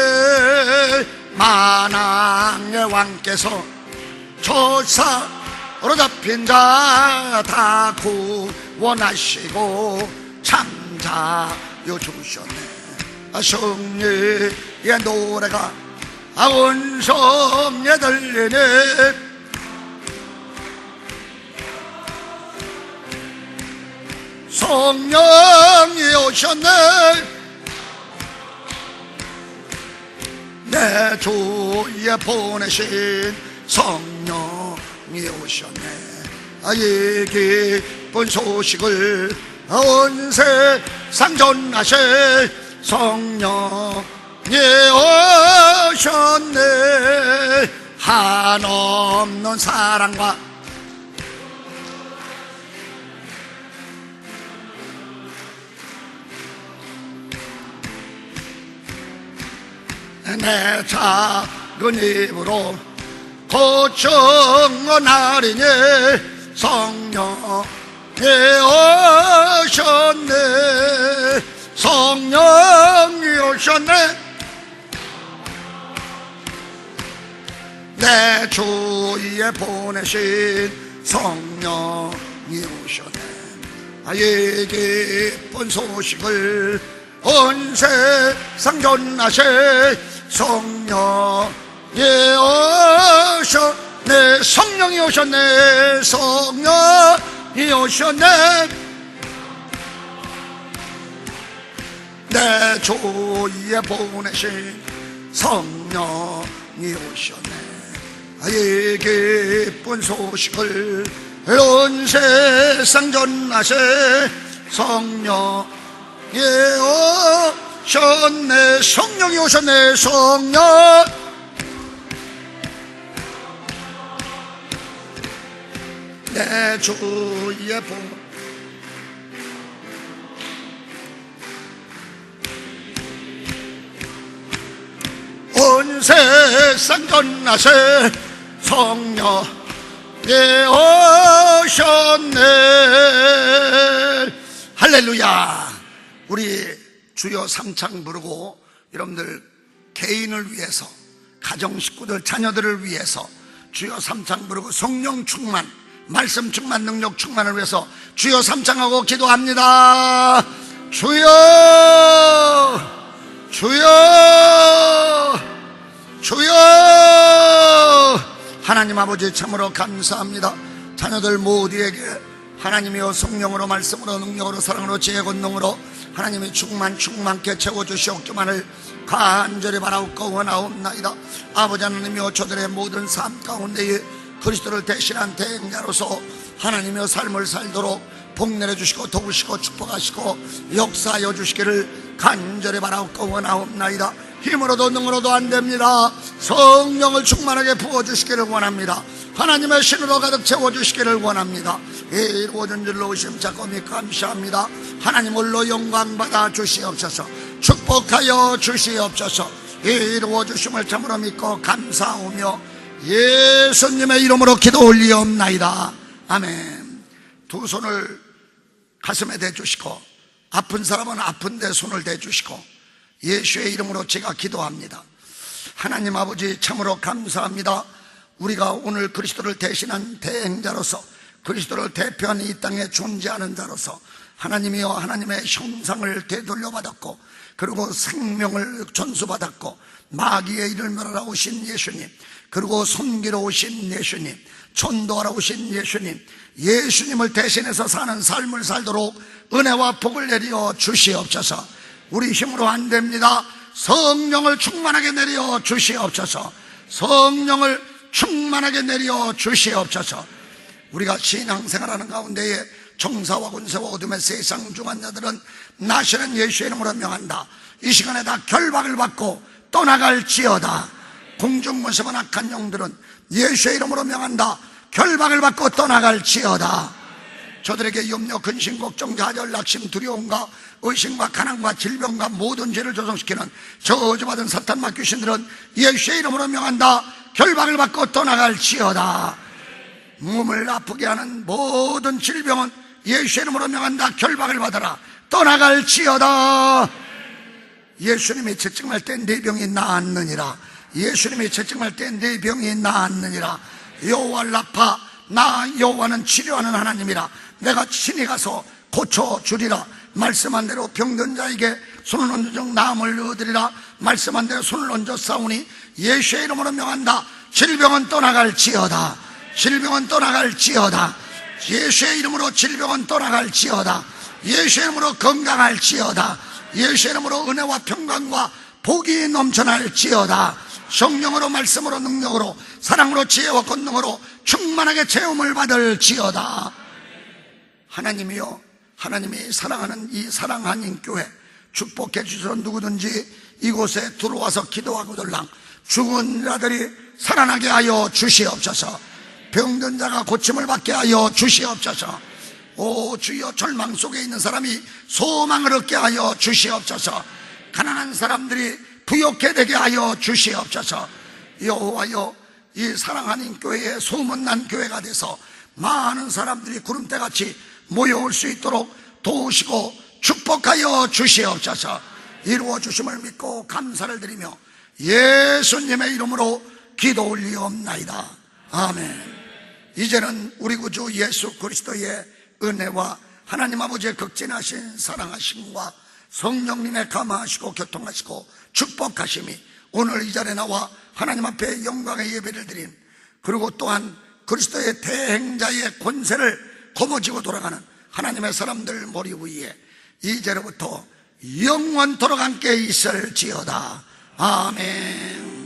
만왕의 왕께서 조사로 잡힌 자 다 구원하시고 참자여 주셨네. 승리의 노래가 온 성에 들리네. 성령이 오셨네, 내 주에 보내신 성령이 오셨네. 이 기쁜 소식을 온 세상 전하실 성령이 오셨네. 한없는 사랑과 내 작은 입으로 고청하리니 성령이 오셨네. 성령이 오셨네, 내 주위에 보내신 성령이 오셨네. 이 기쁜 소식을 온 세상 전하실 성령이 오셨네. 성령이 오셨네, 성령이 오셨네, 내 주위에 보내신 성령이 오셨네. 이 기쁜 소식을 온 세상 전하세. 성령이 오셨네. 성령이 오셨네. 성령 내 주의 복 온 세상 전하세. 성령이 오셨네. 할렐루야. 우리 주여 삼창 부르고 여러분들 개인을 위해서, 가정 식구들 자녀들을 위해서 주여 삼창 부르고 성령 충만, 말씀 충만, 능력 충만을 위해서 주여 삼창하고 기도합니다. 주여 주여 주여. 하나님 아버지 참으로 감사합니다. 자녀들 모두에게 하나님이여 성령으로, 말씀으로, 능력으로, 사랑으로, 지혜, 권능으로 하나님이 충만케 채워주시옵기만을 간절히 바라옵고 원하옵나이다. 아버지 하나님이여 저들의 모든 삶 가운데에 그리스도를 대신한 대행자로서 하나님이여 삶을 살도록 복 내려주시고 도우시고 축복하시고 역사하여 주시기를 간절히 바라옵고 원하옵나이다. 힘으로도 능으로도 안됩니다. 성령을 충만하게 부어주시기를 원합니다. 하나님의 신으로 가득 채워주시기를 원합니다. 이루어진 줄로 의심찮고 감사합니다. 하나님 홀로 영광 받아 주시옵소서. 축복하여 주시옵소서. 이루어주심을 참으로 믿고 감사하며 예수님의 이름으로 기도 올리옵나이다. 아멘. 두 손을 가슴에 대주시고 아픈 사람은 아픈 데 손을 대주시고 예수의 이름으로 제가 기도합니다. 하나님 아버지 참으로 감사합니다. 우리가 오늘 그리스도를 대신한 대행자로서, 그리스도를 대표하는 이 땅에 존재하는 자로서 하나님이여 하나님의 형상을 되돌려받았고, 그리고 생명을 전수받았고, 마귀의 일을 멸하러 오신 예수님, 그리고 섬기러 오신 예수님, 전도하러 오신 예수님, 예수님을 대신해서 사는 삶을 살도록 은혜와 복을 내려 주시옵소서. 우리 힘으로 안 됩니다. 성령을 충만하게 내려 주시옵소서. 성령을 충만하게 내려 주시옵소서. 우리가 신앙생활하는 가운데에 정사와 군세와 어둠의 세상 중한 자들은 나시는 예수의 이름으로 명한다. 이 시간에 다 결박을 받고 떠나갈지어다. 공중무섭은 악한 영들은 예수의 이름으로 명한다. 결박을 받고 떠나갈지어다. 저들에게 염려, 근심, 걱정, 좌절, 낙심, 두려움과 의심과 가난과 질병과 모든 죄를 조성시키는 저주받은 사탄 막귀신들은 예수의 이름으로 명한다. 결박을 받고 떠나갈지어다. 몸을 아프게 하는 모든 질병은 예수의 이름으로 명한다. 결박을 받아라. 떠나갈지어다. 예수님이 채찍할 때 네 병이 나았느니라. 예수님이 채찍할 때 네 병이 나았느니라. 여호와 라파, 나 여호와는 치료하는 하나님이라. 내가 친히 가서 고쳐주리라. 말씀한 대로 병든 자에게 손을 얹어 나음을 얻으리라. 말씀한 대로 손을 얹어 싸우니 예수의 이름으로 명한다. 질병은 떠나갈지어다. 질병은 떠나갈지어다. 예수의 이름으로 질병은 떠나갈지어다. 예수의 이름으로 건강할지어다. 예수의 이름으로 은혜와 평강과 복이 넘쳐날지어다. 성령으로, 말씀으로, 능력으로, 사랑으로, 지혜와 권능으로 충만하게 체험을 받을지어다. 하나님이여, 하나님이 사랑하는 이 사랑하는 교회 축복해 주셔서 누구든지 이곳에 들어와서 기도하고들랑 죽은 자들이 살아나게 하여 주시옵소서. 병든 자가 고침을 받게 하여 주시옵소서. 오 주여, 절망 속에 있는 사람이 소망을 얻게 하여 주시옵소서. 가난한 사람들이 부욕해 되게 하여 주시옵소서. 여호와여, 이 사랑하는 교회에 소문난 교회가 돼서 많은 사람들이 구름대같이 모여올 수 있도록 도우시고 축복하여 주시옵소서. 이루어 주심을 믿고 감사를 드리며 예수님의 이름으로 기도 올리옵나이다. 아멘. 이제는 우리 구주 예수 그리스도의 은혜와 하나님 아버지의 극진하신 사랑하심과 성령님의 감화하시고 교통하시고 축복하심이 오늘 이 자리에 나와 하나님 앞에 영광의 예배를 드린, 그리고 또한 그리스도의 대행자의 권세를 거머쥐고 돌아가는 하나님의 사람들 머리 위에 이제로부터 영원토록 함께 있을지어다. 아멘.